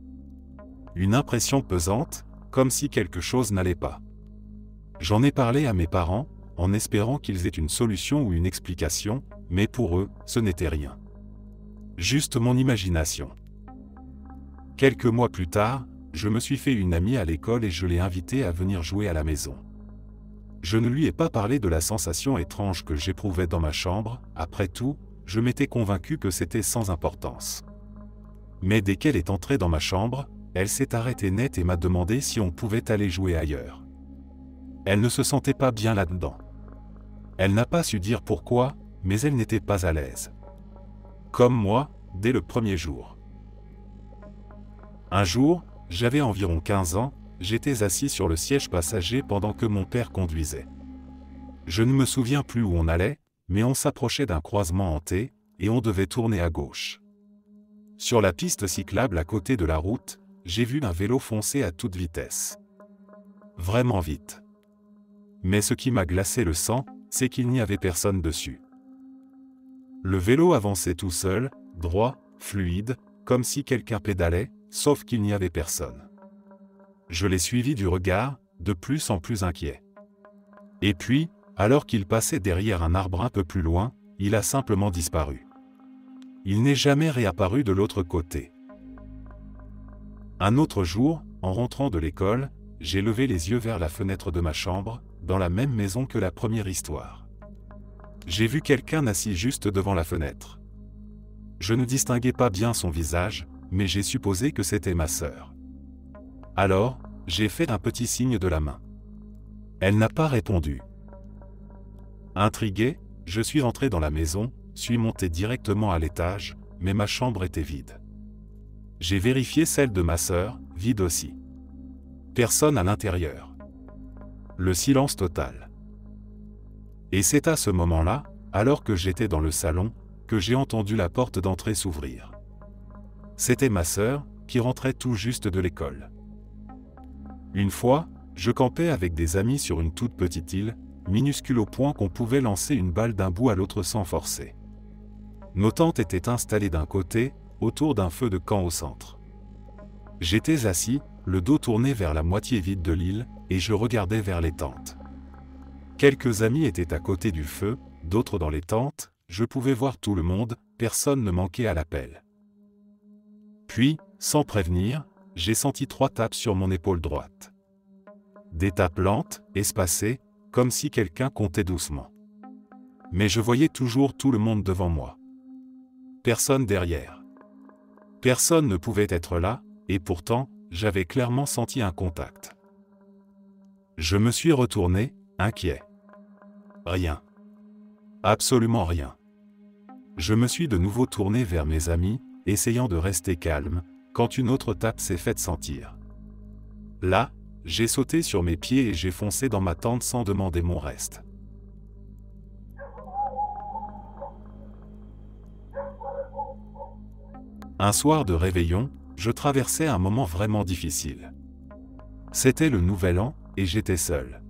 Une impression pesante, comme si quelque chose n'allait pas. J'en ai parlé à mes parents, en espérant qu'ils aient une solution ou une explication, mais pour eux, ce n'était rien. Juste mon imagination. Quelques mois plus tard, je me suis fait une amie à l'école et je l'ai invitée à venir jouer à la maison. Je ne lui ai pas parlé de la sensation étrange que j'éprouvais dans ma chambre, après tout, je m'étais convaincu que c'était sans importance. Mais dès qu'elle est entrée dans ma chambre, elle s'est arrêtée net et m'a demandé si on pouvait aller jouer ailleurs. Elle ne se sentait pas bien là-dedans. Elle n'a pas su dire pourquoi, mais elle n'était pas à l'aise. Comme moi, dès le premier jour. Un jour, j'avais environ 15 ans, j'étais assis sur le siège passager pendant que mon père conduisait. Je ne me souviens plus où on allait, mais on s'approchait d'un croisement hanté, et on devait tourner à gauche. Sur la piste cyclable à côté de la route, j'ai vu un vélo foncer à toute vitesse. Vraiment vite. Mais ce qui m'a glacé le sang, c'est qu'il n'y avait personne dessus. Le vélo avançait tout seul, droit, fluide, comme si quelqu'un pédalait, sauf qu'il n'y avait personne. Je l'ai suivi du regard, de plus en plus inquiet. Et puis, alors qu'il passait derrière un arbre un peu plus loin, il a simplement disparu. Il n'est jamais réapparu de l'autre côté. Un autre jour, en rentrant de l'école, j'ai levé les yeux vers la fenêtre de ma chambre, dans la même maison que la première histoire. J'ai vu quelqu'un assis juste devant la fenêtre. Je ne distinguais pas bien son visage, mais j'ai supposé que c'était ma sœur. Alors, j'ai fait un petit signe de la main. Elle n'a pas répondu. Intrigué, je suis entré dans la maison, suis monté directement à l'étage, mais ma chambre était vide. J'ai vérifié celle de ma sœur, vide aussi. Personne à l'intérieur. Le silence total. Et c'est à ce moment-là, alors que j'étais dans le salon, que j'ai entendu la porte d'entrée s'ouvrir. C'était ma sœur, qui rentraient tout juste de l'école. Une fois, je campais avec des amis sur une toute petite île, minuscule au point qu'on pouvait lancer une balle d'un bout à l'autre sans forcer. Nos tentes étaient installées d'un côté, autour d'un feu de camp au centre. J'étais assis, le dos tourné vers la moitié vide de l'île, et je regardais vers les tentes. Quelques amis étaient à côté du feu, d'autres dans les tentes, je pouvais voir tout le monde, personne ne manquait à l'appel. Puis, sans prévenir, j'ai senti 3 tapes sur mon épaule droite. Des tapes lentes, espacées, comme si quelqu'un comptait doucement. Mais je voyais toujours tout le monde devant moi. Personne derrière. Personne ne pouvait être là, et pourtant, j'avais clairement senti un contact. Je me suis retourné, inquiet. Rien. Absolument rien. Je me suis de nouveau tourné vers mes amis, essayant de rester calme, quand une autre tape s'est faite sentir. Là, j'ai sauté sur mes pieds et j'ai foncé dans ma tente sans demander mon reste. Un soir de réveillon, je traversais un moment vraiment difficile. C'était le nouvel an, et j'étais seul.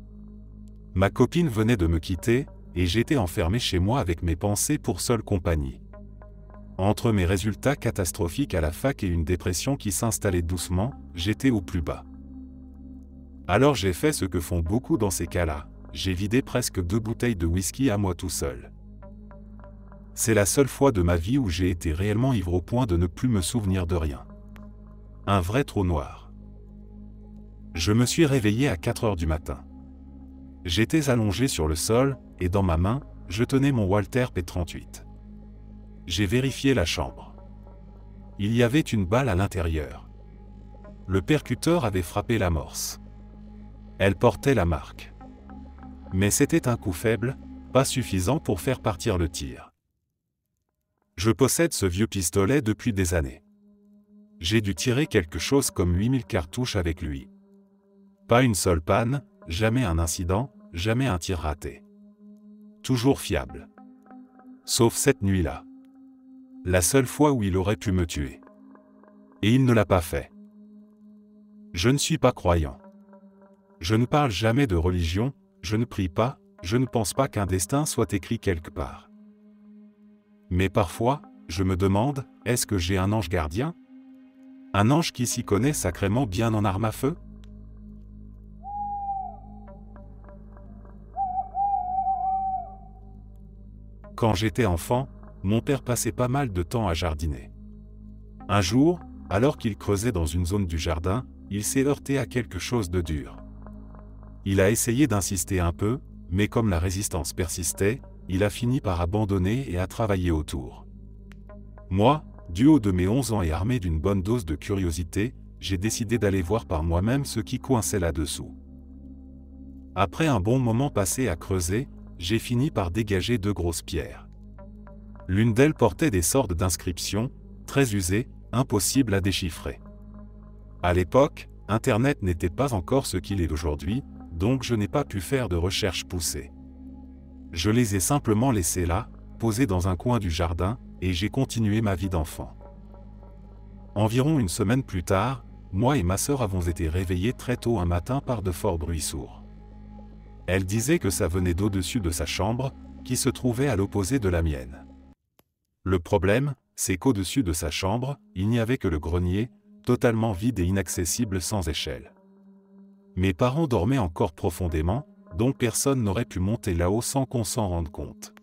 Ma copine venait de me quitter, et j'étais enfermé chez moi avec mes pensées pour seule compagnie. Entre mes résultats catastrophiques à la fac et une dépression qui s'installait doucement, j'étais au plus bas. Alors j'ai fait ce que font beaucoup dans ces cas-là, j'ai vidé presque 2 bouteilles de whisky à moi tout seul. C'est la seule fois de ma vie où j'ai été réellement ivre au point de ne plus me souvenir de rien. Un vrai trou noir. Je me suis réveillé à 4 heures du matin. J'étais allongé sur le sol, et dans ma main, je tenais mon Walther P38. J'ai vérifié la chambre. Il y avait une balle à l'intérieur. Le percuteur avait frappé l'amorce. Elle portait la marque. Mais c'était un coup faible, pas suffisant pour faire partir le tir. Je possède ce vieux pistolet depuis des années. J'ai dû tirer quelque chose comme 8000 cartouches avec lui. Pas une seule panne, jamais un incident, jamais un tir raté. Toujours fiable. Sauf cette nuit-là. La seule fois où il aurait pu me tuer. Et il ne l'a pas fait. Je ne suis pas croyant. Je ne parle jamais de religion, je ne prie pas, je ne pense pas qu'un destin soit écrit quelque part. Mais parfois, je me demande, est-ce que j'ai un ange gardien? Un ange qui s'y connaît sacrément bien en armes à feu? Quand j'étais enfant, mon père passait pas mal de temps à jardiner. Un jour, alors qu'il creusait dans une zone du jardin, il s'est heurté à quelque chose de dur. Il a essayé d'insister un peu, mais comme la résistance persistait, il a fini par abandonner et a travaillé autour. Moi, du haut de mes 11 ans et armé d'une bonne dose de curiosité, j'ai décidé d'aller voir par moi-même ce qui coinçait là-dessous. Après un bon moment passé à creuser, j'ai fini par dégager 2 grosses pierres. L'une d'elles portait des sortes d'inscriptions, très usées, impossibles à déchiffrer. À l'époque, Internet n'était pas encore ce qu'il est aujourd'hui, donc je n'ai pas pu faire de recherche poussée. Je les ai simplement laissées là, posées dans un coin du jardin, et j'ai continué ma vie d'enfant. Environ une semaine plus tard, moi et ma sœur avons été réveillés très tôt un matin par de forts bruits sourds. Elle disait que ça venait d'au-dessus de sa chambre, qui se trouvait à l'opposé de la mienne. Le problème, c'est qu'au-dessus de sa chambre, il n'y avait que le grenier, totalement vide et inaccessible sans échelle. Mes parents dormaient encore profondément, donc personne n'aurait pu monter là-haut sans qu'on s'en rende compte.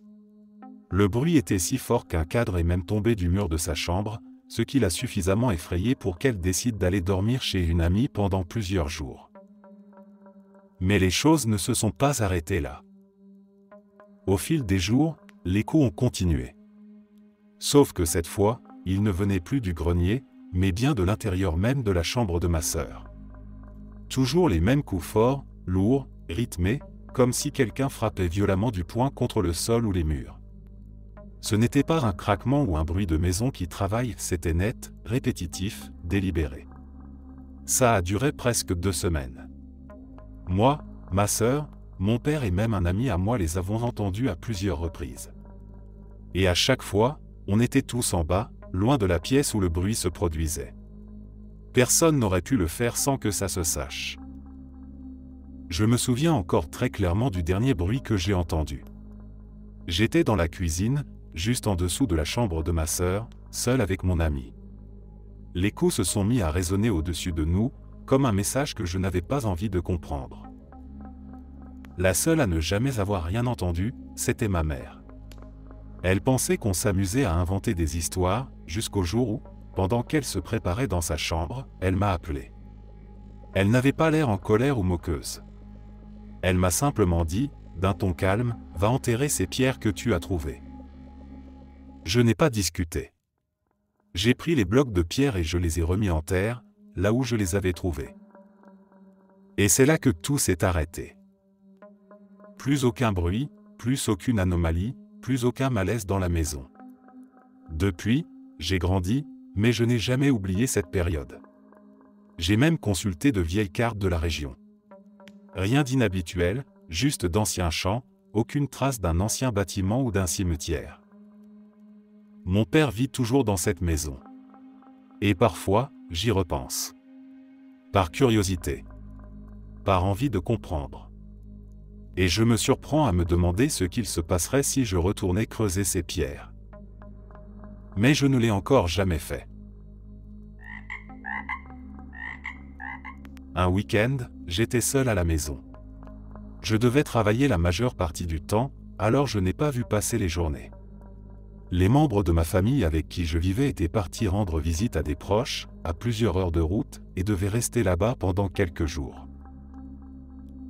Le bruit était si fort qu'un cadre est même tombé du mur de sa chambre, ce qui l'a suffisamment effrayée pour qu'elle décide d'aller dormir chez une amie pendant plusieurs jours. Mais les choses ne se sont pas arrêtées là. Au fil des jours, les coups ont continué. Sauf que cette fois, ils ne venaient plus du grenier, mais bien de l'intérieur même de la chambre de ma sœur. Toujours les mêmes coups forts, lourds, rythmés, comme si quelqu'un frappait violemment du poing contre le sol ou les murs. Ce n'était pas un craquement ou un bruit de maison qui travaille, c'était net, répétitif, délibéré. Ça a duré presque 2 semaines. Moi, ma sœur, mon père et même un ami à moi les avons entendus à plusieurs reprises. Et à chaque fois, on était tous en bas, loin de la pièce où le bruit se produisait. Personne n'aurait pu le faire sans que ça se sache. Je me souviens encore très clairement du dernier bruit que j'ai entendu. J'étais dans la cuisine, juste en dessous de la chambre de ma sœur, seul avec mon ami. Les coups se sont mis à résonner au-dessus de nous, comme un message que je n'avais pas envie de comprendre. La seule à ne jamais avoir rien entendu, c'était ma mère. Elle pensait qu'on s'amusait à inventer des histoires, jusqu'au jour où, pendant qu'elle se préparait dans sa chambre, elle m'a appelé. Elle n'avait pas l'air en colère ou moqueuse. Elle m'a simplement dit, d'un ton calme, « Va enterrer ces pierres que tu as trouvées. » Je n'ai pas discuté. J'ai pris les blocs de pierre et je les ai remis en terre, là où je les avais trouvés. Et c'est là que tout s'est arrêté. Plus aucun bruit, plus aucune anomalie, plus aucun malaise dans la maison. Depuis, j'ai grandi, mais je n'ai jamais oublié cette période. J'ai même consulté de vieilles cartes de la région. Rien d'inhabituel, juste d'anciens champs, aucune trace d'un ancien bâtiment ou d'un cimetière. Mon père vit toujours dans cette maison. Et parfois, j'y repense. Par curiosité. Par envie de comprendre. Et je me surprends à me demander ce qu'il se passerait si je retournais creuser ces pierres. Mais je ne l'ai encore jamais fait. Un week-end, j'étais seul à la maison. Je devais travailler la majeure partie du temps, alors je n'ai pas vu passer les journées. Les membres de ma famille avec qui je vivais étaient partis rendre visite à des proches, à plusieurs heures de route, et devaient rester là-bas pendant quelques jours.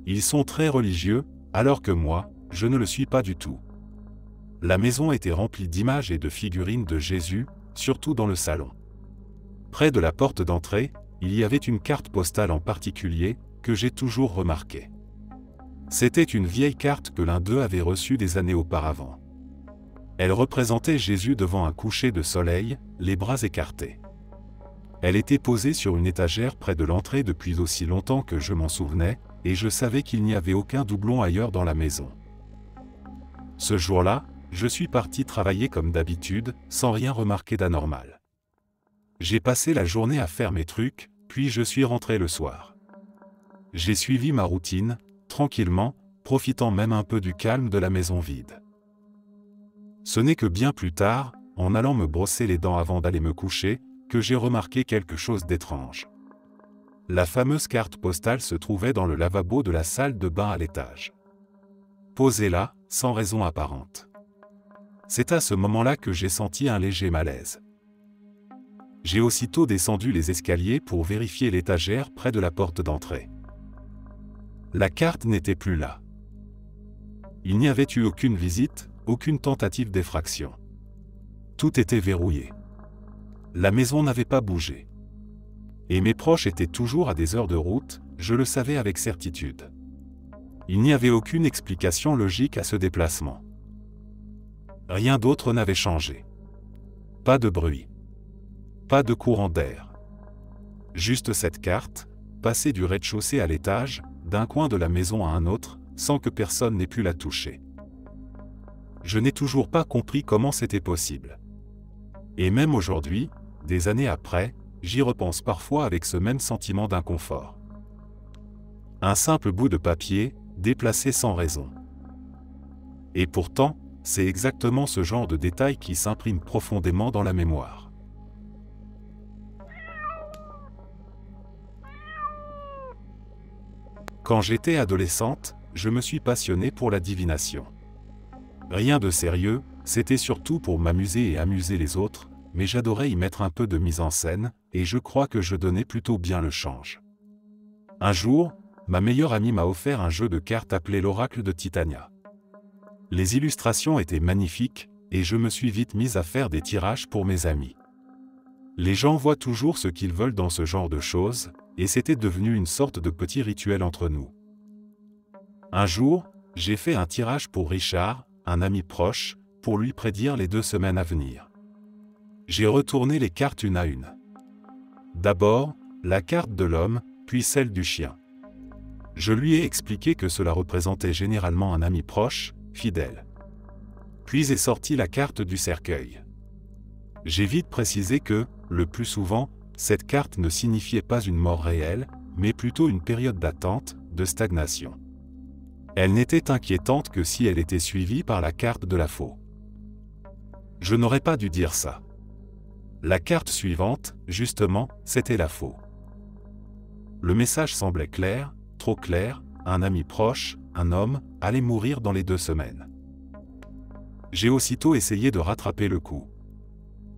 Ils sont très religieux, alors que moi, je ne le suis pas du tout. La maison était remplie d'images et de figurines de Jésus, surtout dans le salon. Près de la porte d'entrée, il y avait une carte postale en particulier, que j'ai toujours remarquée. C'était une vieille carte que l'un d'eux avait reçue des années auparavant. Elle représentait Jésus devant un coucher de soleil, les bras écartés. Elle était posée sur une étagère près de l'entrée depuis aussi longtemps que je m'en souvenais, et je savais qu'il n'y avait aucun doublon ailleurs dans la maison. Ce jour-là, je suis parti travailler comme d'habitude, sans rien remarquer d'anormal. J'ai passé la journée à faire mes trucs, puis je suis rentré le soir. J'ai suivi ma routine, tranquillement, profitant même un peu du calme de la maison vide. Ce n'est que bien plus tard, en allant me brosser les dents avant d'aller me coucher, que j'ai remarqué quelque chose d'étrange. La fameuse carte postale se trouvait dans le lavabo de la salle de bain à l'étage. Posée là, sans raison apparente. C'est à ce moment-là que j'ai senti un léger malaise. J'ai aussitôt descendu les escaliers pour vérifier l'étagère près de la porte d'entrée. La carte n'était plus là. Il n'y avait eu aucune visite, aucune tentative d'effraction. Tout était verrouillé. La maison n'avait pas bougé. Et mes proches étaient toujours à des heures de route, je le savais avec certitude. Il n'y avait aucune explication logique à ce déplacement. Rien d'autre n'avait changé. Pas de bruit. Pas de courant d'air. Juste cette carte, passée du rez-de-chaussée à l'étage, d'un coin de la maison à un autre, sans que personne n'ait pu la toucher. Je n'ai toujours pas compris comment c'était possible. Et même aujourd'hui, des années après, j'y repense parfois avec ce même sentiment d'inconfort. Un simple bout de papier, déplacé sans raison. Et pourtant, c'est exactement ce genre de détail qui s'imprime profondément dans la mémoire. Quand j'étais adolescente, je me suis passionné pour la divination. Rien de sérieux, c'était surtout pour m'amuser et amuser les autres, mais j'adorais y mettre un peu de mise en scène, et je crois que je donnais plutôt bien le change. Un jour, ma meilleure amie m'a offert un jeu de cartes appelé l'Oracle de Titania. Les illustrations étaient magnifiques, et je me suis vite mise à faire des tirages pour mes amis. Les gens voient toujours ce qu'ils veulent dans ce genre de choses, et c'était devenu une sorte de petit rituel entre nous. Un jour, j'ai fait un tirage pour Richard, un ami proche, pour lui prédire les 2 semaines à venir. J'ai retourné les cartes une à une. D'abord, la carte de l'homme, puis celle du chien. Je lui ai expliqué que cela représentait généralement un ami proche, fidèle. Puis est sortie la carte du cercueil. J'ai vite précisé que, le plus souvent, cette carte ne signifiait pas une mort réelle, mais plutôt une période d'attente, de stagnation. Elle n'était inquiétante que si elle était suivie par la carte de la faux. Je n'aurais pas dû dire ça. La carte suivante, justement, c'était la faux. Le message semblait clair, trop clair, un ami proche, un homme, allait mourir dans les 2 semaines. J'ai aussitôt essayé de rattraper le coup.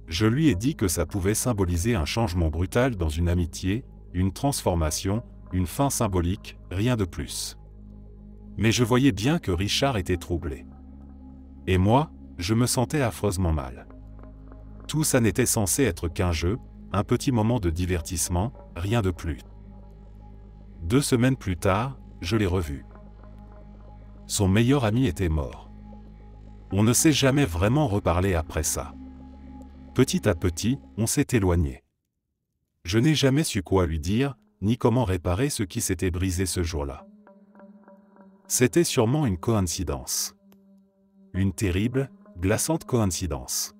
Je lui ai dit que ça pouvait symboliser un changement brutal dans une amitié, une transformation, une fin symbolique, rien de plus. Mais je voyais bien que Richard était troublé. Et moi, je me sentais affreusement mal. Tout ça n'était censé être qu'un jeu, un petit moment de divertissement, rien de plus. 2 semaines plus tard, je l'ai revu. Son meilleur ami était mort. On ne s'est jamais vraiment reparlé après ça. Petit à petit, on s'est éloigné. Je n'ai jamais su quoi lui dire, ni comment réparer ce qui s'était brisé ce jour-là. C'était sûrement une coïncidence. Une terrible, glaçante coïncidence.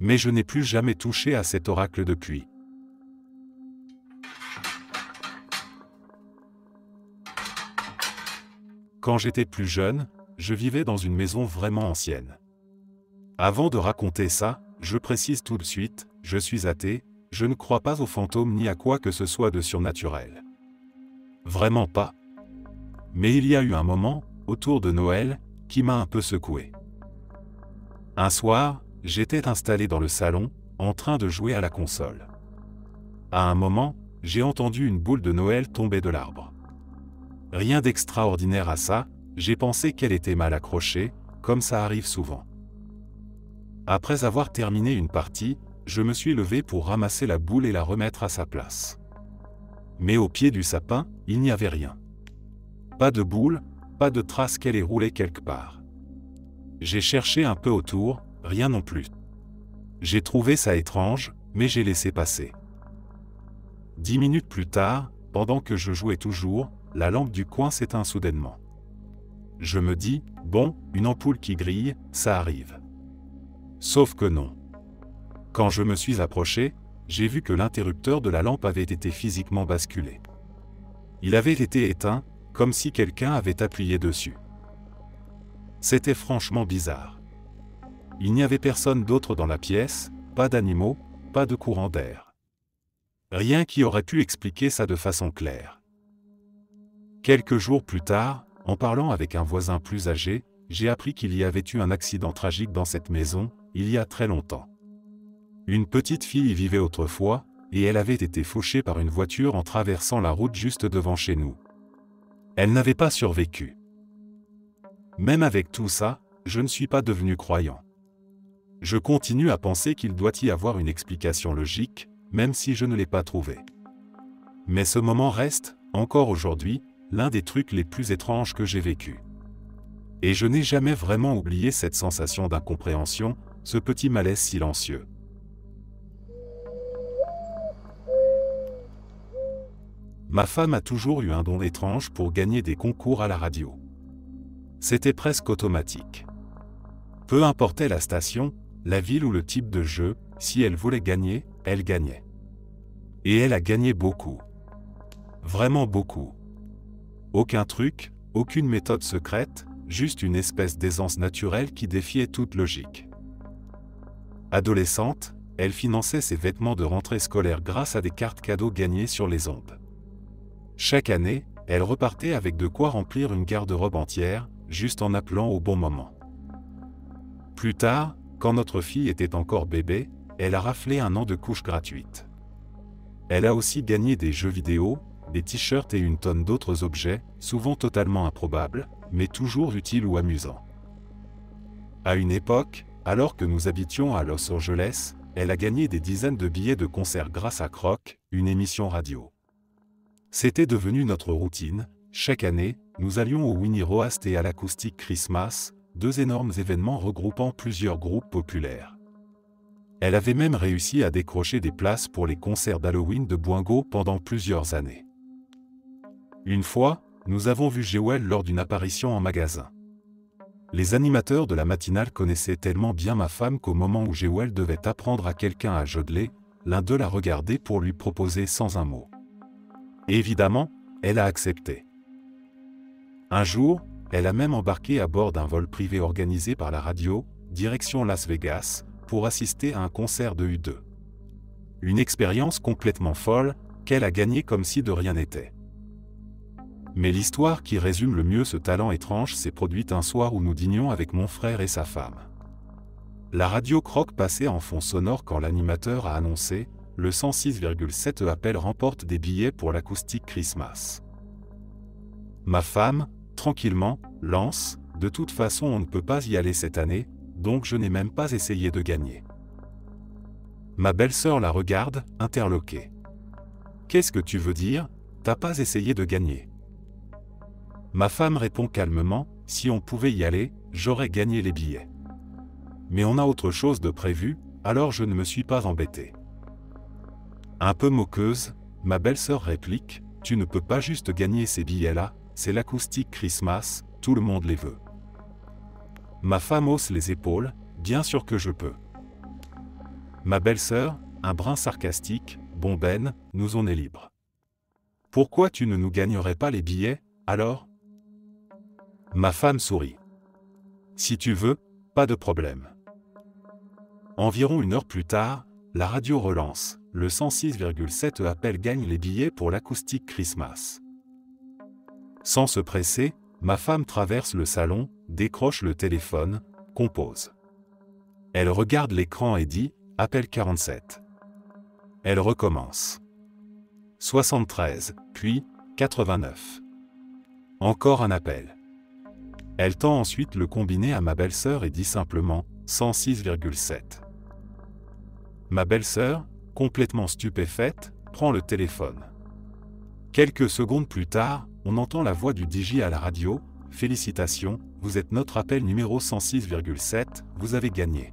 Mais je n'ai plus jamais touché à cet oracle depuis. Quand j'étais plus jeune, je vivais dans une maison vraiment ancienne. Avant de raconter ça, je précise tout de suite, je suis athée, je ne crois pas aux fantômes ni à quoi que ce soit de surnaturel. Vraiment pas. Mais il y a eu un moment, autour de Noël, qui m'a un peu secoué. Un soir, j'étais installé dans le salon, en train de jouer à la console. À un moment, j'ai entendu une boule de Noël tomber de l'arbre. Rien d'extraordinaire à ça, j'ai pensé qu'elle était mal accrochée, comme ça arrive souvent. Après avoir terminé une partie, je me suis levé pour ramasser la boule et la remettre à sa place. Mais au pied du sapin, il n'y avait rien. Pas de boule, pas de trace qu'elle ait roulé quelque part. J'ai cherché un peu autour, rien non plus. J'ai trouvé ça étrange, mais j'ai laissé passer. 10 minutes plus tard, pendant que je jouais toujours, la lampe du coin s'éteint soudainement. Je me dis, bon, une ampoule qui grille, ça arrive. Sauf que non. Quand je me suis approché, j'ai vu que l'interrupteur de la lampe avait été physiquement basculé. Il avait été éteint, comme si quelqu'un avait appuyé dessus. C'était franchement bizarre. Il n'y avait personne d'autre dans la pièce, pas d'animaux, pas de courant d'air. Rien qui aurait pu expliquer ça de façon claire. Quelques jours plus tard, en parlant avec un voisin plus âgé, j'ai appris qu'il y avait eu un accident tragique dans cette maison, il y a très longtemps. Une petite fille y vivait autrefois, et elle avait été fauchée par une voiture en traversant la route juste devant chez nous. Elle n'avait pas survécu. Même avec tout ça, je ne suis pas devenu croyant. Je continue à penser qu'il doit y avoir une explication logique, même si je ne l'ai pas trouvée. Mais ce moment reste, encore aujourd'hui, l'un des trucs les plus étranges que j'ai vécu. Et je n'ai jamais vraiment oublié cette sensation d'incompréhension, ce petit malaise silencieux. Ma femme a toujours eu un don étrange pour gagner des concours à la radio. C'était presque automatique. Peu importait la station, la ville ou le type de jeu, si elle voulait gagner, elle gagnait. Et elle a gagné beaucoup. Vraiment beaucoup. Aucun truc, aucune méthode secrète, juste une espèce d'aisance naturelle qui défiait toute logique. Adolescente, elle finançait ses vêtements de rentrée scolaire grâce à des cartes cadeaux gagnées sur les ondes. Chaque année, elle repartait avec de quoi remplir une garde-robe entière, juste en appelant au bon moment. Plus tard, quand notre fille était encore bébé, elle a raflé 1 an de couches gratuites. Elle a aussi gagné des jeux vidéo, des t-shirts et une tonne d'autres objets, souvent totalement improbables, mais toujours utiles ou amusants. À une époque, alors que nous habitions à Los Angeles, elle a gagné des dizaines de billets de concert grâce à Croc, une émission radio. C'était devenu notre routine. Chaque année, nous allions au Winnie Roast et à l'Acoustic Christmas, 2 énormes événements regroupant plusieurs groupes populaires. Elle avait même réussi à décrocher des places pour les concerts d'Halloween de Boingo pendant plusieurs années. Une fois, nous avons vu Jewel lors d'une apparition en magasin. Les animateurs de la matinale connaissaient tellement bien ma femme qu'au moment où Jewel devait apprendre à quelqu'un à jodeler, l'un d'eux l'a regardé pour lui proposer sans un mot. Évidemment, elle a accepté. Un jour, elle a même embarqué à bord d'un vol privé organisé par la radio, direction Las Vegas, pour assister à un concert de U2. Une expérience complètement folle, qu'elle a gagnée comme si de rien n'était. Mais l'histoire qui résume le mieux ce talent étrange s'est produite un soir où nous dînions avec mon frère et sa femme. La radio Croc passait en fond sonore quand l'animateur a annoncé « Le 106,7 appel remporte des billets pour l'acoustique Christmas ». Ma femme, tranquillement, lance « De toute façon on ne peut pas y aller cette année, donc je n'ai même pas essayé de gagner ». Ma belle-sœur la regarde, interloquée. « Qu'est-ce que tu veux dire, t'as pas essayé de gagner ?» Ma femme répond calmement, « Si on pouvait y aller, j'aurais gagné les billets. Mais on a autre chose de prévu, alors je ne me suis pas embêté. » Un peu moqueuse, ma belle-sœur réplique, « Tu ne peux pas juste gagner ces billets-là, c'est l'acoustique Christmas, tout le monde les veut. » Ma femme hausse les épaules, « Bien sûr que je peux. » Ma belle-sœur, un brin sarcastique, « Bon Ben, nous on est libres. Pourquoi tu ne nous gagnerais pas les billets, alors ?» Ma femme sourit. « Si tu veux, pas de problème. » Environ une heure plus tard, la radio relance, le 106,7 appel gagne les billets pour l'acoustique Christmas. Sans se presser, ma femme traverse le salon, décroche le téléphone, compose. Elle regarde l'écran et dit « Appel 47 ». Elle recommence. 73, puis 89. Encore un appel. Elle tend ensuite le combiné à ma belle-sœur et dit simplement « 106,7 ». Ma belle-sœur, complètement stupéfaite, prend le téléphone. Quelques secondes plus tard, on entend la voix du DJ à la radio, « Félicitations, vous êtes notre appel numéro 106,7, vous avez gagné. »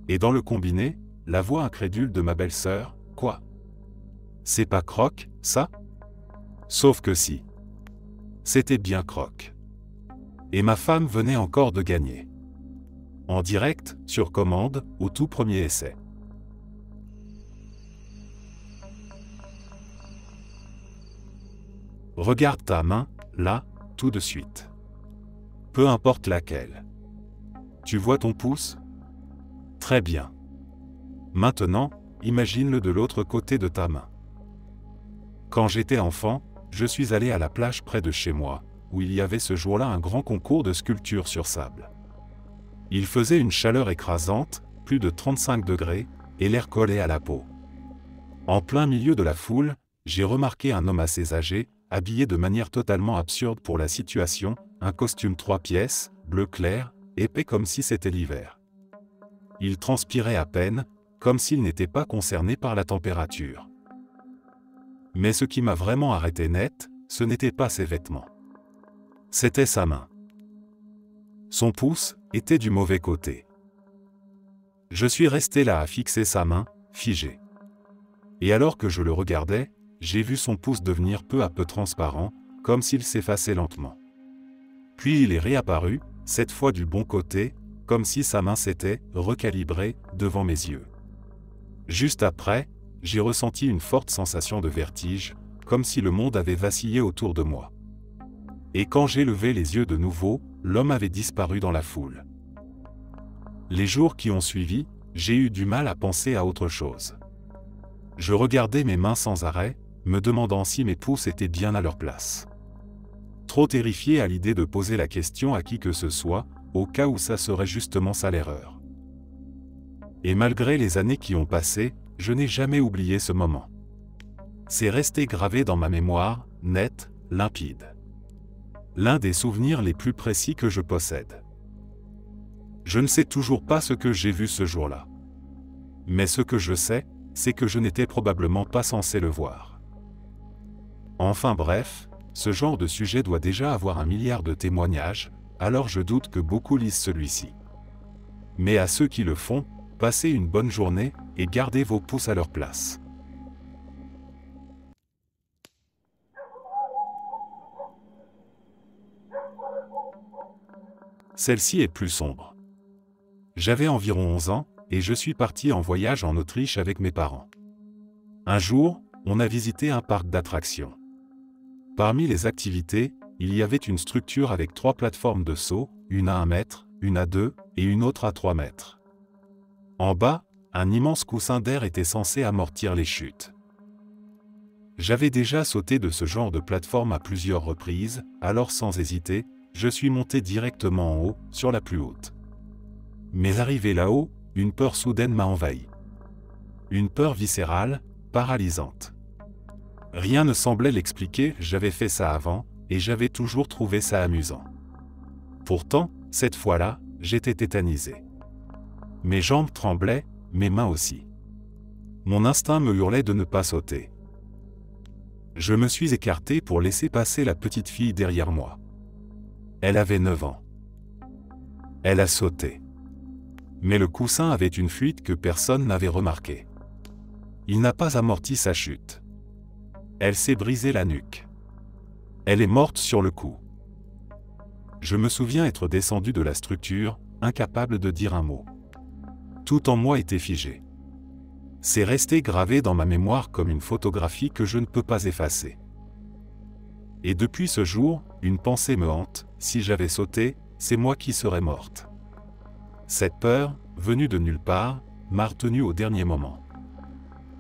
Et dans le combiné, la voix incrédule de ma belle-sœur, « Quoi? C'est pas Croc, ça ?» Sauf que si. C'était bien Croc. Et ma femme venait encore de gagner. En direct, sur commande, au tout premier essai. Regarde ta main, là, tout de suite. Peu importe laquelle. Tu vois ton pouce? Très bien. Maintenant, imagine-le de l'autre côté de ta main. Quand j'étais enfant, je suis allé à la plage près de chez moi, où il y avait ce jour-là un grand concours de sculpture sur sable. Il faisait une chaleur écrasante, plus de 35 degrés, et l'air collait à la peau. En plein milieu de la foule, j'ai remarqué un homme assez âgé, habillé de manière totalement absurde pour la situation, un costume 3 pièces, bleu clair, épais comme si c'était l'hiver. Il transpirait à peine, comme s'il n'était pas concerné par la température. Mais ce qui m'a vraiment arrêté net, ce n'était pas ses vêtements. C'était sa main. Son pouce était du mauvais côté. Je suis resté là à fixer sa main, figé. Et alors que je le regardais, j'ai vu son pouce devenir peu à peu transparent, comme s'il s'effaçait lentement. Puis il est réapparu, cette fois du bon côté, comme si sa main s'était recalibrée devant mes yeux. Juste après, j'ai ressenti une forte sensation de vertige, comme si le monde avait vacillé autour de moi. Et quand j'ai levé les yeux de nouveau, l'homme avait disparu dans la foule. Les jours qui ont suivi, j'ai eu du mal à penser à autre chose. Je regardais mes mains sans arrêt, me demandant si mes pouces étaient bien à leur place. Trop terrifié à l'idée de poser la question à qui que ce soit, au cas où ça serait justement ça l'erreur. Et malgré les années qui ont passé, je n'ai jamais oublié ce moment. C'est resté gravé dans ma mémoire, net, limpide. L'un des souvenirs les plus précis que je possède. Je ne sais toujours pas ce que j'ai vu ce jour-là. Mais ce que je sais, c'est que je n'étais probablement pas censé le voir. Enfin bref, ce genre de sujet doit déjà avoir 1 milliard de témoignages, alors je doute que beaucoup lisent celui-ci. Mais à ceux qui le font, passez une bonne journée et gardez vos pouces à leur place. Celle-ci est plus sombre. J'avais environ 11 ans, et je suis parti en voyage en Autriche avec mes parents. Un jour, on a visité un parc d'attractions. Parmi les activités, il y avait une structure avec 3 plateformes de saut, une à 1 mètre, une à 2 et une autre à 3 mètres. En bas, un immense coussin d'air était censé amortir les chutes. J'avais déjà sauté de ce genre de plateforme à plusieurs reprises, alors sans hésiter, je suis monté directement en haut, sur la plus haute. Mais arrivé là-haut, une peur soudaine m'a envahi. Une peur viscérale, paralysante. Rien ne semblait l'expliquer, j'avais fait ça avant, et j'avais toujours trouvé ça amusant. Pourtant, cette fois-là, j'étais tétanisé. Mes jambes tremblaient, mes mains aussi. Mon instinct me hurlait de ne pas sauter. Je me suis écarté pour laisser passer la petite fille derrière moi. Elle avait 9 ans. Elle a sauté. Mais le coussin avait une fuite que personne n'avait remarquée. Il n'a pas amorti sa chute. Elle s'est brisé la nuque. Elle est morte sur le coup. Je me souviens être descendu de la structure, incapable de dire un mot. Tout en moi était figé. C'est resté gravé dans ma mémoire comme une photographie que je ne peux pas effacer. Et depuis ce jour, une pensée me hante, si j'avais sauté, c'est moi qui serais morte. Cette peur, venue de nulle part, m'a retenu au dernier moment.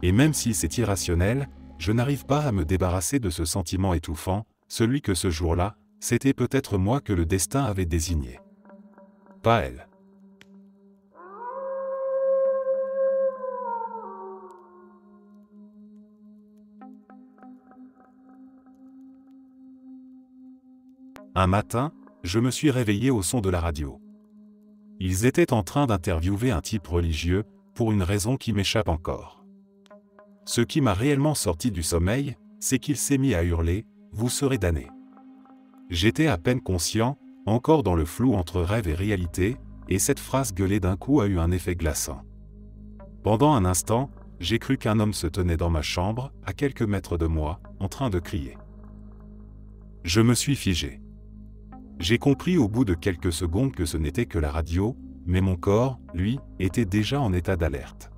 Et même si c'est irrationnel, je n'arrive pas à me débarrasser de ce sentiment étouffant, celui que ce jour-là, c'était peut-être moi que le destin avait désigné. Pas elle. Un matin, je me suis réveillé au son de la radio. Ils étaient en train d'interviewer un type religieux, pour une raison qui m'échappe encore. Ce qui m'a réellement sorti du sommeil, c'est qu'il s'est mis à hurler « Vous serez damnés ». J'étais à peine conscient, encore dans le flou entre rêve et réalité, et cette phrase gueulée d'un coup a eu un effet glaçant. Pendant un instant, j'ai cru qu'un homme se tenait dans ma chambre, à quelques mètres de moi, en train de crier. Je me suis figé. J'ai compris au bout de quelques secondes que ce n'était que la radio, mais mon corps, lui, était déjà en état d'alerte.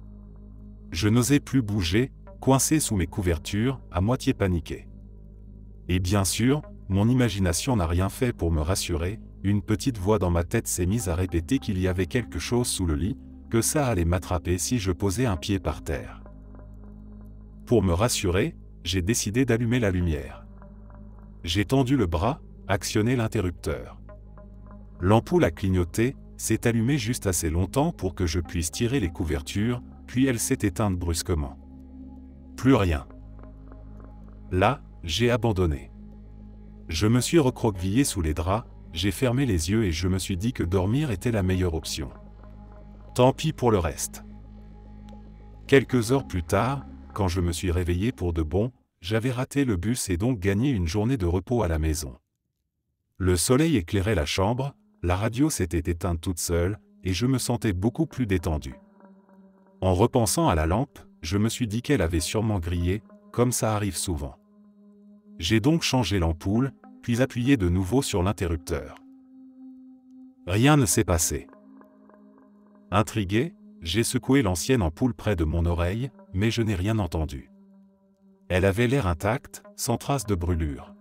Je n'osais plus bouger, coincé sous mes couvertures, à moitié paniqué. Et bien sûr, mon imagination n'a rien fait pour me rassurer, une petite voix dans ma tête s'est mise à répéter qu'il y avait quelque chose sous le lit, que ça allait m'attraper si je posais un pied par terre. Pour me rassurer, j'ai décidé d'allumer la lumière. J'ai tendu le bras, actionné l'interrupteur. L'ampoule a clignoté, s'est allumée juste assez longtemps pour que je puisse tirer les couvertures, puis elle s'est éteinte brusquement. Plus rien. Là, j'ai abandonné. Je me suis recroquevillé sous les draps, j'ai fermé les yeux et je me suis dit que dormir était la meilleure option. Tant pis pour le reste. Quelques heures plus tard, quand je me suis réveillé pour de bon, j'avais raté le bus et donc gagné une journée de repos à la maison. Le soleil éclairait la chambre, la radio s'était éteinte toute seule, et je me sentais beaucoup plus détendu. En repensant à la lampe, je me suis dit qu'elle avait sûrement grillé, comme ça arrive souvent. J'ai donc changé l'ampoule, puis appuyé de nouveau sur l'interrupteur. Rien ne s'est passé. Intrigué, j'ai secoué l'ancienne ampoule près de mon oreille, mais je n'ai rien entendu. Elle avait l'air intacte, sans trace de brûlure.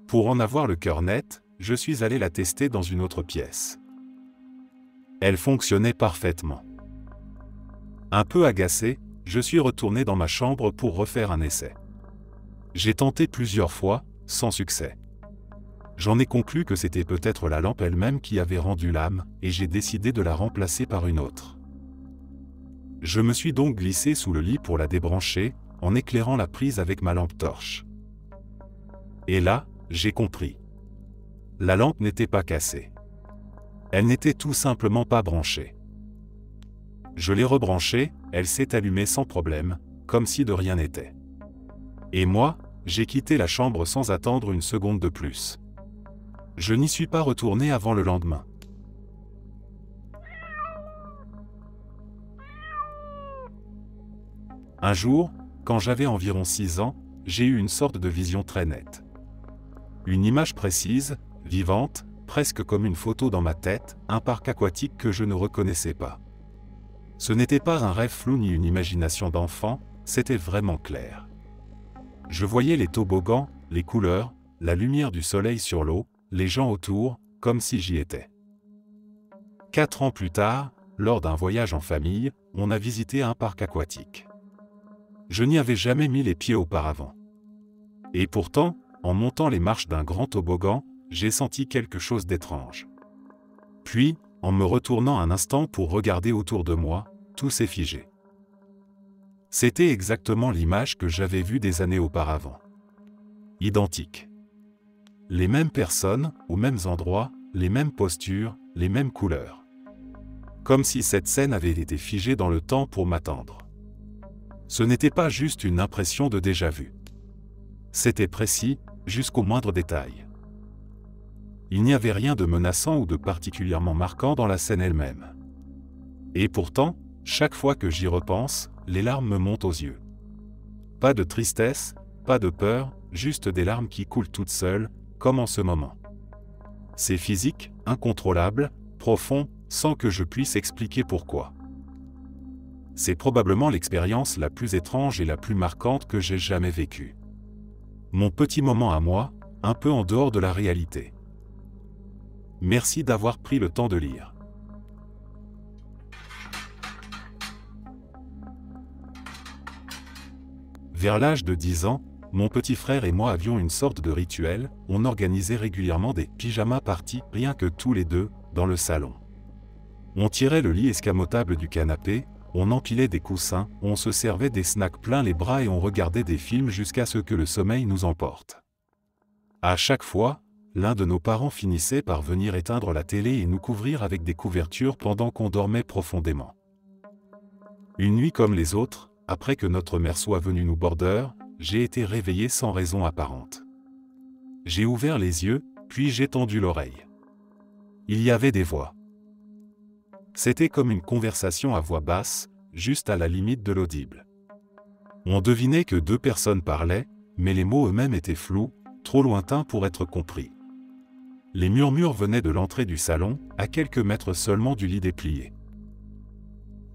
Pour en avoir le cœur net, je suis allé la tester dans une autre pièce. Elle fonctionnait parfaitement. Un peu agacé, je suis retourné dans ma chambre pour refaire un essai. J'ai tenté plusieurs fois, sans succès. J'en ai conclu que c'était peut-être la lampe elle-même qui avait rendu l'âme, et j'ai décidé de la remplacer par une autre. Je me suis donc glissé sous le lit pour la débrancher, en éclairant la prise avec ma lampe torche. Et là, j'ai compris. La lampe n'était pas cassée. Elle n'était tout simplement pas branchée. Je l'ai rebranchée, elle s'est allumée sans problème, comme si de rien n'était. Et moi, j'ai quitté la chambre sans attendre une seconde de plus. Je n'y suis pas retourné avant le lendemain. Un jour, quand j'avais environ 6 ans, j'ai eu une sorte de vision très nette. Une image précise, vivante, presque comme une photo dans ma tête, un parc aquatique que je ne reconnaissais pas. Ce n'était pas un rêve flou ni une imagination d'enfant, c'était vraiment clair. Je voyais les toboggans, les couleurs, la lumière du soleil sur l'eau, les gens autour, comme si j'y étais. 4 ans plus tard, lors d'un voyage en famille, on a visité un parc aquatique. Je n'y avais jamais mis les pieds auparavant. Et pourtant, en montant les marches d'un grand toboggan, j'ai senti quelque chose d'étrange. Puis, en me retournant un instant pour regarder autour de moi, tout s'est figé. C'était exactement l'image que j'avais vue des années auparavant. Identique. Les mêmes personnes, aux mêmes endroits, les mêmes postures, les mêmes couleurs. Comme si cette scène avait été figée dans le temps pour m'attendre. Ce n'était pas juste une impression de déjà-vu. C'était précis, jusqu'au moindre détail. Il n'y avait rien de menaçant ou de particulièrement marquant dans la scène elle-même. Et pourtant, chaque fois que j'y repense, les larmes me montent aux yeux. Pas de tristesse, pas de peur, juste des larmes qui coulent toutes seules, comme en ce moment. C'est physique, incontrôlable, profond, sans que je puisse expliquer pourquoi. C'est probablement l'expérience la plus étrange et la plus marquante que j'ai jamais vécue. Mon petit moment à moi, un peu en dehors de la réalité. Merci d'avoir pris le temps de lire. Vers l'âge de 10 ans, mon petit frère et moi avions une sorte de rituel, on organisait régulièrement des pyjama parties, rien que tous les deux, dans le salon. On tirait le lit escamotable du canapé, on empilait des coussins, on se servait des snacks plein les bras et on regardait des films jusqu'à ce que le sommeil nous emporte. À chaque fois, l'un de nos parents finissait par venir éteindre la télé et nous couvrir avec des couvertures pendant qu'on dormait profondément. Une nuit comme les autres, après que notre mère soit venue nous border, j'ai été réveillé sans raison apparente. J'ai ouvert les yeux, puis j'ai tendu l'oreille. Il y avait des voix. C'était comme une conversation à voix basse, juste à la limite de l'audible. On devinait que 2 personnes parlaient, mais les mots eux-mêmes étaient flous, trop lointains pour être compris. Les murmures venaient de l'entrée du salon, à quelques mètres seulement du lit déplié.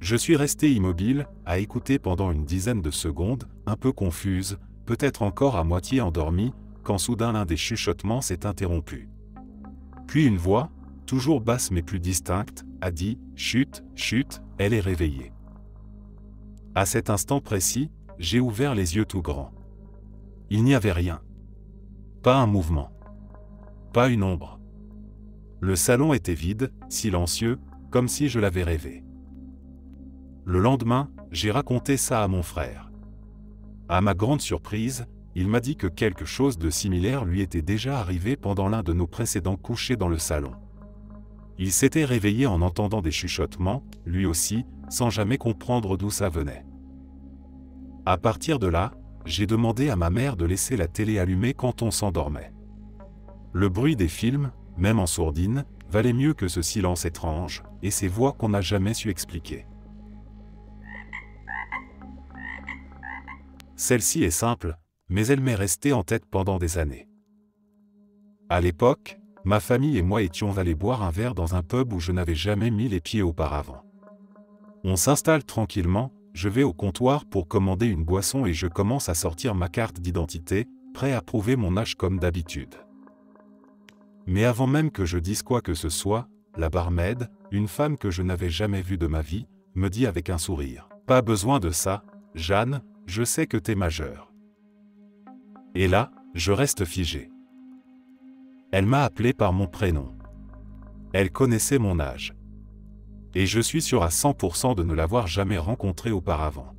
Je suis resté immobile, à écouter pendant une dizaine de secondes, un peu confuse, peut-être encore à moitié endormi, quand soudain l'un des chuchotements s'est interrompu. Puis une voix, toujours basse mais plus distincte, a dit « Chut, chut, elle est réveillée ». À cet instant précis, j'ai ouvert les yeux tout grands. Il n'y avait rien. Pas un mouvement. Pas une ombre. Le salon était vide, silencieux, comme si je l'avais rêvé. Le lendemain, j'ai raconté ça à mon frère. À ma grande surprise, il m'a dit que quelque chose de similaire lui était déjà arrivé pendant l'un de nos précédents couchers dans le salon. Il s'était réveillé en entendant des chuchotements, lui aussi, sans jamais comprendre d'où ça venait. À partir de là, j'ai demandé à ma mère de laisser la télé allumée quand on s'endormait. Le bruit des films, même en sourdine, valait mieux que ce silence étrange, et ces voix qu'on n'a jamais su expliquer. Celle-ci est simple, mais elle m'est restée en tête pendant des années. À l'époque, ma famille et moi étions allés boire un verre dans un pub où je n'avais jamais mis les pieds auparavant. On s'installe tranquillement, je vais au comptoir pour commander une boisson et je commence à sortir ma carte d'identité, prêt à prouver mon âge comme d'habitude. Mais avant même que je dise quoi que ce soit, la barmaid, une femme que je n'avais jamais vue de ma vie, me dit avec un sourire « Pas besoin de ça, Jeanne, je sais que t'es majeure. » Et là, je reste figé. Elle m'a appelé par mon prénom. Elle connaissait mon âge. Et je suis sûr à 100% de ne l'avoir jamais rencontrée auparavant.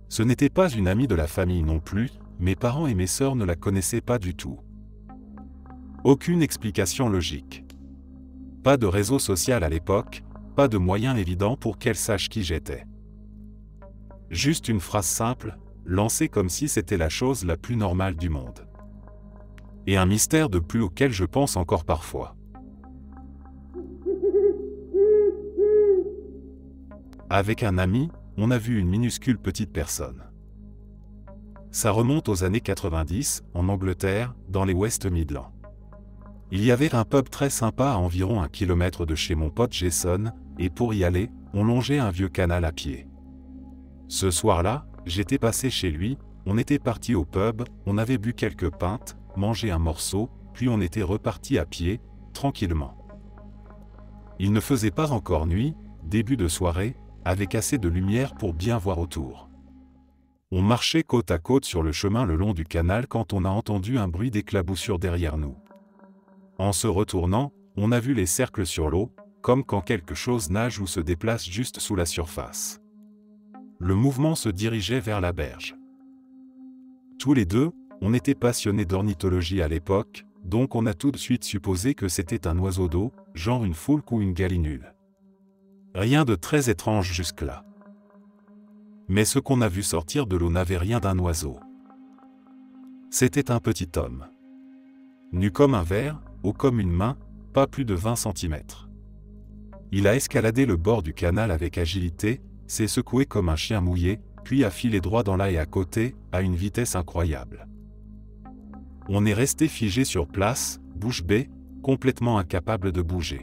Ce n'était pas une amie de la famille non plus, mes parents et mes sœurs ne la connaissaient pas du tout. Aucune explication logique. Pas de réseau social à l'époque, pas de moyen évident pour qu'elle sache qui j'étais. Juste une phrase simple, lancée comme si c'était la chose la plus normale du monde. Et un mystère de plus auquel je pense encore parfois. Avec un ami, on a vu une minuscule petite personne. Ça remonte aux années 90, en Angleterre, dans les West Midlands. Il y avait un pub très sympa à environ 1 kilomètre de chez mon pote Jason, et pour y aller, on longeait un vieux canal à pied. Ce soir-là, j'étais passé chez lui, on était parti au pub, on avait bu quelques pintes, mangé un morceau, puis on était reparti à pied, tranquillement. Il ne faisait pas encore nuit, début de soirée, avec assez de lumière pour bien voir autour. On marchait côte à côte sur le chemin le long du canal quand on a entendu un bruit d'éclaboussure derrière nous. En se retournant, on a vu les cercles sur l'eau, comme quand quelque chose nage ou se déplace juste sous la surface. Le mouvement se dirigeait vers la berge. Tous les deux, on était passionnés d'ornithologie à l'époque, donc on a tout de suite supposé que c'était un oiseau d'eau, genre une foulque ou une gallinule. Rien de très étrange jusque-là. Mais ce qu'on a vu sortir de l'eau n'avait rien d'un oiseau. C'était un petit homme. Nu comme un verre, haut comme une main, pas plus de 20 cm. Il a escaladé le bord du canal avec agilité, s'est secoué comme un chien mouillé, puis a filé droit dans la haie à côté, à une vitesse incroyable. On est resté figé sur place, bouche bée, complètement incapable de bouger.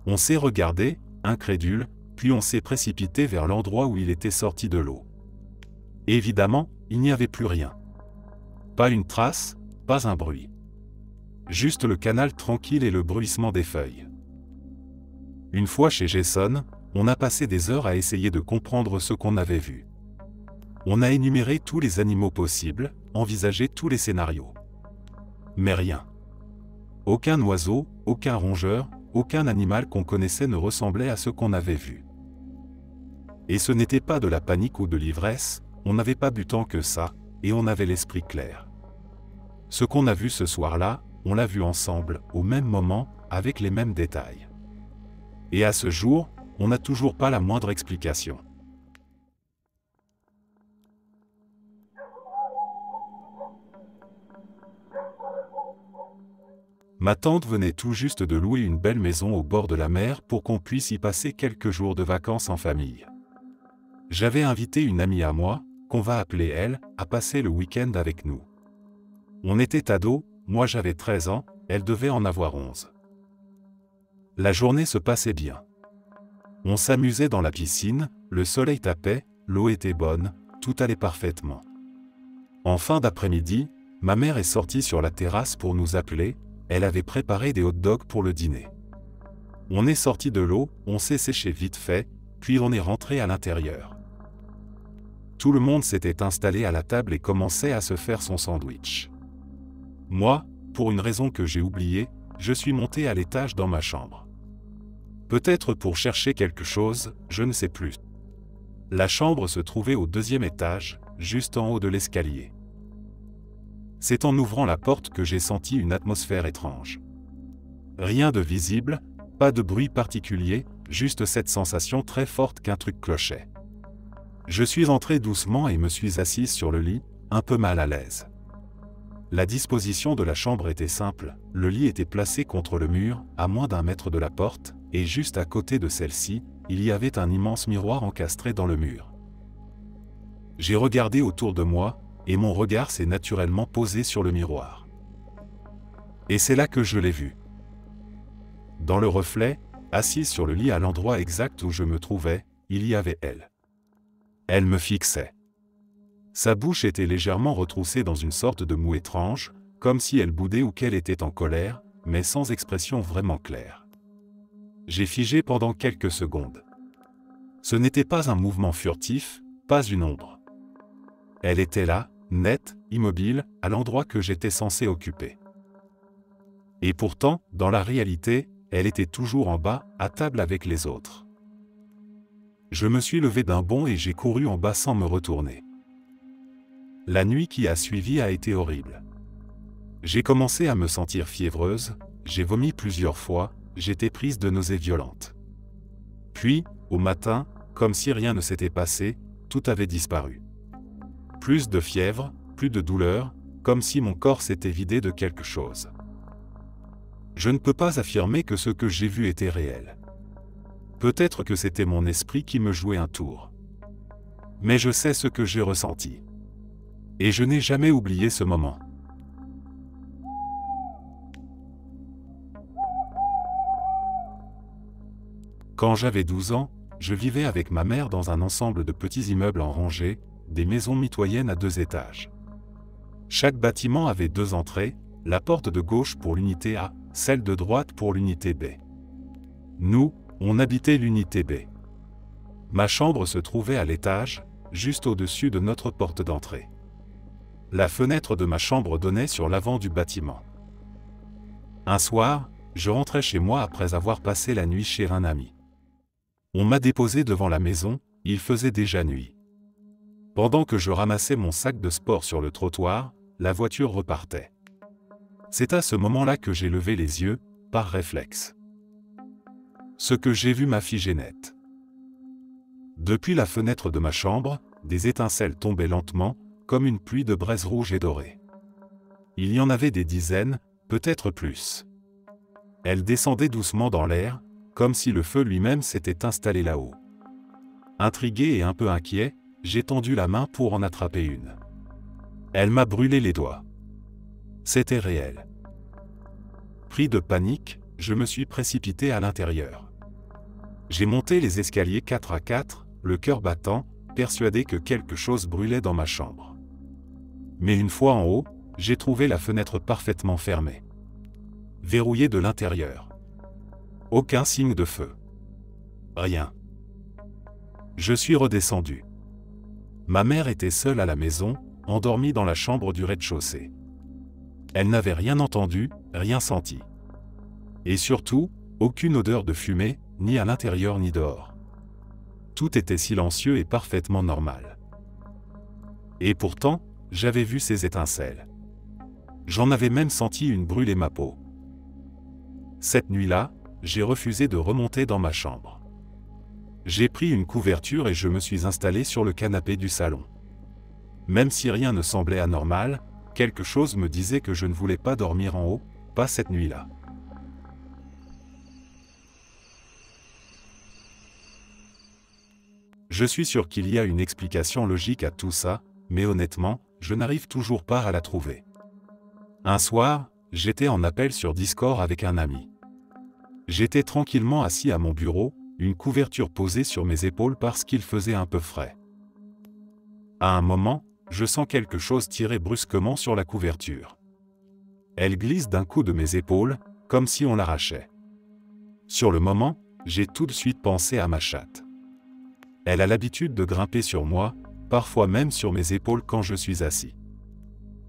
On s'est regardé, incrédule, puis on s'est précipité vers l'endroit où il était sorti de l'eau. Évidemment, il n'y avait plus rien. Pas une trace, pas un bruit. Juste le canal tranquille et le bruissement des feuilles. Une fois chez Jason, on a passé des heures à essayer de comprendre ce qu'on avait vu. On a énuméré tous les animaux possibles, envisagé tous les scénarios. Mais rien. Aucun oiseau, aucun rongeur, aucun animal qu'on connaissait ne ressemblait à ce qu'on avait vu. Et ce n'était pas de la panique ou de l'ivresse, on n'avait pas bu tant que ça, et on avait l'esprit clair. Ce qu'on a vu ce soir-là, on l'a vu ensemble, au même moment, avec les mêmes détails. Et à ce jour, on n'a toujours pas la moindre explication. Ma tante venait tout juste de louer une belle maison au bord de la mer pour qu'on puisse y passer quelques jours de vacances en famille. J'avais invité une amie à moi, qu'on va appeler elle, à passer le week-end avec nous. On était ados, moi j'avais 13 ans, elle devait en avoir 11. La journée se passait bien. On s'amusait dans la piscine, le soleil tapait, l'eau était bonne, tout allait parfaitement. En fin d'après-midi, ma mère est sortie sur la terrasse pour nous appeler, elle avait préparé des hot-dogs pour le dîner. On est sorti de l'eau, on s'est séché vite fait, puis on est rentré à l'intérieur. Tout le monde s'était installé à la table et commençait à se faire son sandwich. Moi, pour une raison que j'ai oubliée, je suis monté à l'étage dans ma chambre. Peut-être pour chercher quelque chose, je ne sais plus. La chambre se trouvait au 2e étage, juste en haut de l'escalier. C'est en ouvrant la porte que j'ai senti une atmosphère étrange. Rien de visible, pas de bruit particulier, juste cette sensation très forte qu'un truc clochait. Je suis entré doucement et me suis assise sur le lit, un peu mal à l'aise. La disposition de la chambre était simple, le lit était placé contre le mur, à moins d'1 mètre de la porte, et juste à côté de celle-ci, il y avait un immense miroir encastré dans le mur. J'ai regardé autour de moi, et mon regard s'est naturellement posé sur le miroir. Et c'est là que je l'ai vue. Dans le reflet, assise sur le lit à l'endroit exact où je me trouvais, il y avait elle. Elle me fixait. Sa bouche était légèrement retroussée dans une sorte de moue étrange, comme si elle boudait ou qu'elle était en colère, mais sans expression vraiment claire. J'ai figé pendant quelques secondes. Ce n'était pas un mouvement furtif, pas une ombre. Elle était là, nette, immobile, à l'endroit que j'étais censé occuper. Et pourtant, dans la réalité, elle était toujours en bas, à table avec les autres. Je me suis levé d'un bond et j'ai couru en bas sans me retourner. La nuit qui a suivi a été horrible. J'ai commencé à me sentir fiévreuse, j'ai vomi plusieurs fois, j'étais prise de nausées violentes. Puis, au matin, comme si rien ne s'était passé, tout avait disparu. Plus de fièvre, plus de douleur, comme si mon corps s'était vidé de quelque chose. Je ne peux pas affirmer que ce que j'ai vu était réel. Peut-être que c'était mon esprit qui me jouait un tour. Mais je sais ce que j'ai ressenti. Et je n'ai jamais oublié ce moment. Quand j'avais 12 ans, je vivais avec ma mère dans un ensemble de petits immeubles en rangée, des maisons mitoyennes à 2 étages. Chaque bâtiment avait 2 entrées, la porte de gauche pour l'unité A, celle de droite pour l'unité B. Nous, on habitait l'unité B. Ma chambre se trouvait à l'étage, juste au-dessus de notre porte d'entrée. La fenêtre de ma chambre donnait sur l'avant du bâtiment. Un soir, je rentrais chez moi après avoir passé la nuit chez un ami. On m'a déposé devant la maison, il faisait déjà nuit. Pendant que je ramassais mon sac de sport sur le trottoir, la voiture repartait. C'est à ce moment-là que j'ai levé les yeux, par réflexe. Ce que j'ai vu m'a figé net. Depuis la fenêtre de ma chambre, des étincelles tombaient lentement, comme une pluie de braise rouge et dorée. Il y en avait des dizaines, peut-être plus. Elles descendaient doucement dans l'air, comme si le feu lui-même s'était installé là-haut. Intrigué et un peu inquiet, j'ai tendu la main pour en attraper une. Elle m'a brûlé les doigts. C'était réel. Pris de panique, je me suis précipité à l'intérieur. J'ai monté les escaliers 4 à 4, le cœur battant, persuadé que quelque chose brûlait dans ma chambre. Mais une fois en haut, j'ai trouvé la fenêtre parfaitement fermée. Verrouillée de l'intérieur. Aucun signe de feu. Rien. Je suis redescendu. Ma mère était seule à la maison, endormie dans la chambre du rez-de-chaussée. Elle n'avait rien entendu, rien senti. Et surtout, aucune odeur de fumée, ni à l'intérieur ni dehors. Tout était silencieux et parfaitement normal. Et pourtant, j'avais vu ces étincelles. J'en avais même senti une brûler ma peau. Cette nuit-là, j'ai refusé de remonter dans ma chambre. J'ai pris une couverture et je me suis installé sur le canapé du salon. Même si rien ne semblait anormal, quelque chose me disait que je ne voulais pas dormir en haut, pas cette nuit-là. Je suis sûr qu'il y a une explication logique à tout ça, mais honnêtement, je n'arrive toujours pas à la trouver. Un soir, j'étais en appel sur Discord avec un ami. J'étais tranquillement assis à mon bureau, une couverture posée sur mes épaules parce qu'il faisait un peu frais. À un moment, je sens quelque chose tirer brusquement sur la couverture. Elle glisse d'un coup de mes épaules, comme si on l'arrachait. Sur le moment, j'ai tout de suite pensé à ma chatte. Elle a l'habitude de grimper sur moi, parfois même sur mes épaules quand je suis assis.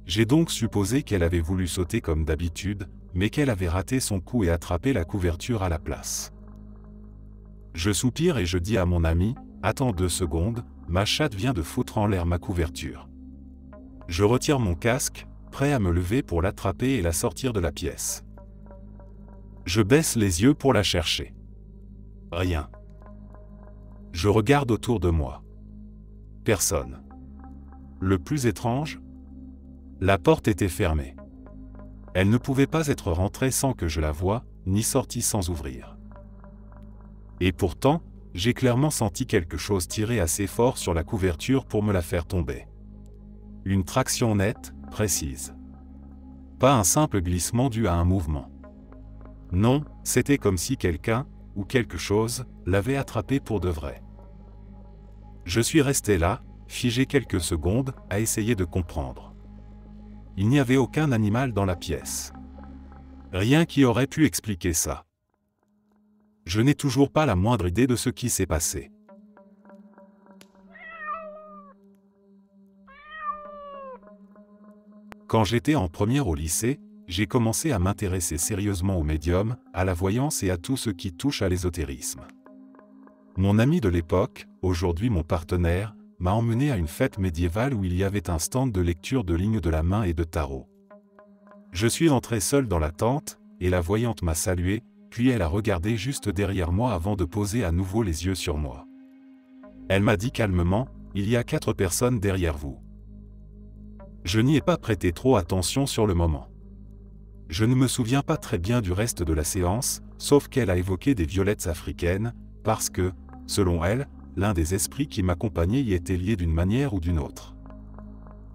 J'ai donc supposé qu'elle avait voulu sauter comme d'habitude, mais qu'elle avait raté son coup et attrapé la couverture à la place. Je soupire et je dis à mon ami, « Attends 2 secondes, ma chatte vient de foutre en l'air ma couverture. » Je retire mon casque, prêt à me lever pour l'attraper et la sortir de la pièce. Je baisse les yeux pour la chercher. Rien. Je regarde autour de moi. Personne. Le plus étrange, la porte était fermée. Elle ne pouvait pas être rentrée sans que je la voie, ni sortie sans ouvrir. Et pourtant, j'ai clairement senti quelque chose tirer assez fort sur la couverture pour me la faire tomber. Une traction nette, précise. Pas un simple glissement dû à un mouvement. Non, c'était comme si quelqu'un, ou quelque chose, l'avait attrapé pour de vrai. Je suis resté là, figé quelques secondes, à essayer de comprendre. Il n'y avait aucun animal dans la pièce. Rien qui aurait pu expliquer ça. Je n'ai toujours pas la moindre idée de ce qui s'est passé. Quand j'étais en première au lycée, j'ai commencé à m'intéresser sérieusement aux médiums, à la voyance et à tout ce qui touche à l'ésotérisme. Mon ami de l'époque, aujourd'hui mon partenaire, m'a emmené à une fête médiévale où il y avait un stand de lecture de lignes de la main et de tarot. Je suis entré seul dans la tente, et la voyante m'a salué, puis elle a regardé juste derrière moi avant de poser à nouveau les yeux sur moi. Elle m'a dit calmement, « Il y a 4 personnes derrière vous. » Je n'y ai pas prêté trop attention sur le moment. Je ne me souviens pas très bien du reste de la séance, sauf qu'elle a évoqué des violettes africaines, parce que, selon elle, l'un des esprits qui m'accompagnait y était lié d'une manière ou d'une autre.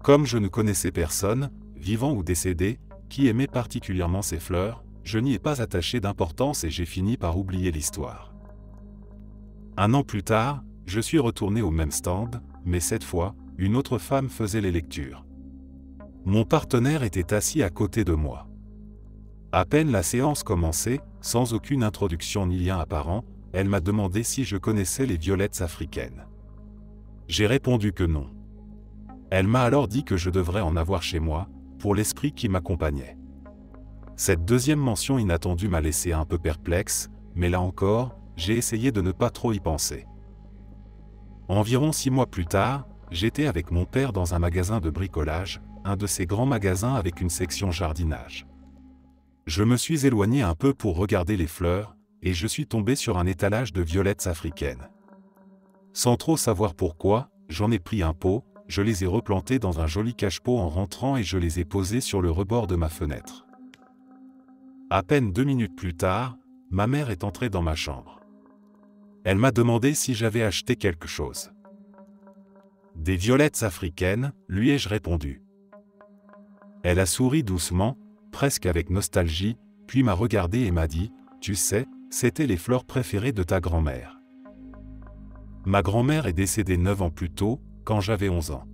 Comme je ne connaissais personne, vivant ou décédé, qui aimait particulièrement ces fleurs, je n'y ai pas attaché d'importance et j'ai fini par oublier l'histoire. 1 an plus tard, je suis retourné au même stand, mais cette fois, une autre femme faisait les lectures. Mon partenaire était assis à côté de moi. À peine la séance commençait, sans aucune introduction ni lien apparent, elle m'a demandé si je connaissais les violettes africaines. J'ai répondu que non. Elle m'a alors dit que je devrais en avoir chez moi, pour l'esprit qui m'accompagnait. Cette deuxième mention inattendue m'a laissé un peu perplexe, mais là encore, j'ai essayé de ne pas trop y penser. Environ 6 mois plus tard, j'étais avec mon père dans un magasin de bricolage, un de ces grands magasins avec une section jardinage. Je me suis éloigné un peu pour regarder les fleurs, et je suis tombé sur un étalage de violettes africaines. Sans trop savoir pourquoi, j'en ai pris un pot, je les ai replantées dans un joli cache-pot en rentrant et je les ai posées sur le rebord de ma fenêtre. À peine 2 minutes plus tard, ma mère est entrée dans ma chambre. Elle m'a demandé si j'avais acheté quelque chose. Des violettes africaines, lui ai-je répondu. Elle a souri doucement, presque avec nostalgie, puis m'a regardé et m'a dit « Tu sais, c'était les fleurs préférées de ta grand-mère. » Ma grand-mère est décédée 9 ans plus tôt, quand j'avais 11 ans.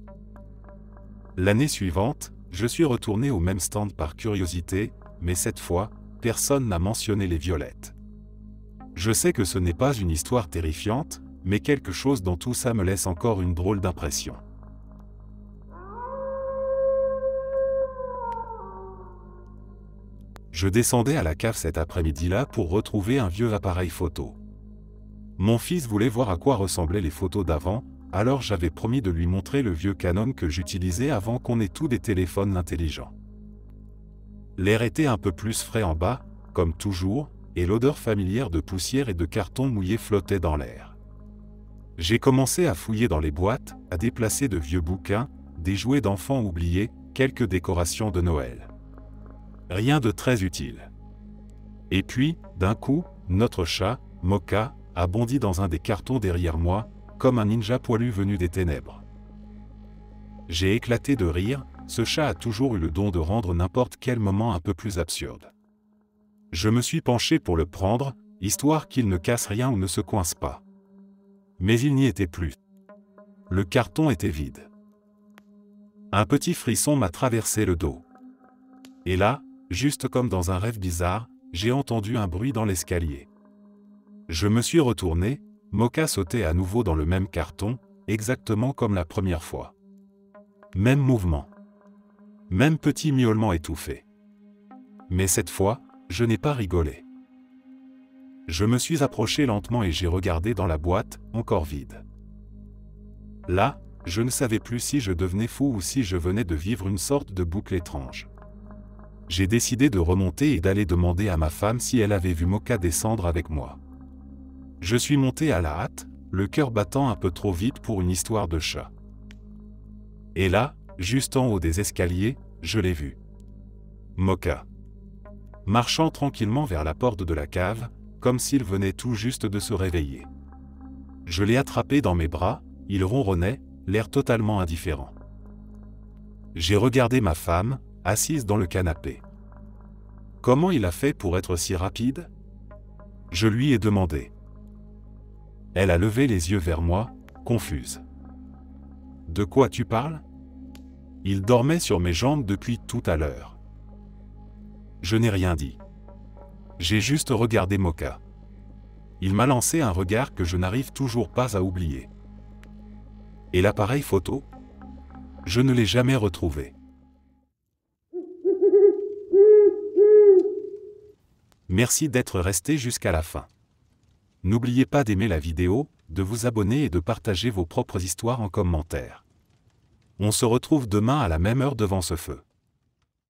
L'année suivante, je suis retourné au même stand par curiosité, mais cette fois, personne n'a mentionné les violettes. Je sais que ce n'est pas une histoire terrifiante, mais quelque chose dans tout ça me laisse encore une drôle d'impression. Je descendais à la cave cet après-midi-là pour retrouver un vieux appareil photo. Mon fils voulait voir à quoi ressemblaient les photos d'avant, alors j'avais promis de lui montrer le vieux Canon que j'utilisais avant qu'on ait tous des téléphones intelligents. L'air était un peu plus frais en bas, comme toujours, et l'odeur familière de poussière et de carton mouillé flottait dans l'air. J'ai commencé à fouiller dans les boîtes, à déplacer de vieux bouquins, des jouets d'enfants oubliés, quelques décorations de Noël. Rien de très utile. Et puis, d'un coup, notre chat, Mocha, a bondi dans un des cartons derrière moi, comme un ninja poilu venu des ténèbres. J'ai éclaté de rire, ce chat a toujours eu le don de rendre n'importe quel moment un peu plus absurde. Je me suis penché pour le prendre, histoire qu'il ne casse rien ou ne se coince pas. Mais il n'y était plus. Le carton était vide. Un petit frisson m'a traversé le dos. Et là, juste comme dans un rêve bizarre, j'ai entendu un bruit dans l'escalier. Je me suis retourné, Mocha sautait à nouveau dans le même carton, exactement comme la première fois. Même mouvement. Même petit miaulement étouffé. Mais cette fois, je n'ai pas rigolé. Je me suis approché lentement et j'ai regardé dans la boîte, encore vide. Là, je ne savais plus si je devenais fou ou si je venais de vivre une sorte de boucle étrange. J'ai décidé de remonter et d'aller demander à ma femme si elle avait vu Mocha descendre avec moi. Je suis monté à la hâte, le cœur battant un peu trop vite pour une histoire de chat. Et là, juste en haut des escaliers, je l'ai vu. Mocha. Marchant tranquillement vers la porte de la cave, comme s'il venait tout juste de se réveiller. Je l'ai attrapé dans mes bras, il ronronnait, l'air totalement indifférent. J'ai regardé ma femme, assise dans le canapé. Comment il a fait pour être si rapide ? Je lui ai demandé. Elle a levé les yeux vers moi, confuse. De quoi tu parles ? Il dormait sur mes jambes depuis tout à l'heure. Je n'ai rien dit. J'ai juste regardé Mocha. Il m'a lancé un regard que je n'arrive toujours pas à oublier. Et l'appareil photo ? Je ne l'ai jamais retrouvé. Merci d'être resté jusqu'à la fin. N'oubliez pas d'aimer la vidéo, de vous abonner et de partager vos propres histoires en commentaire. On se retrouve demain à la même heure devant ce feu.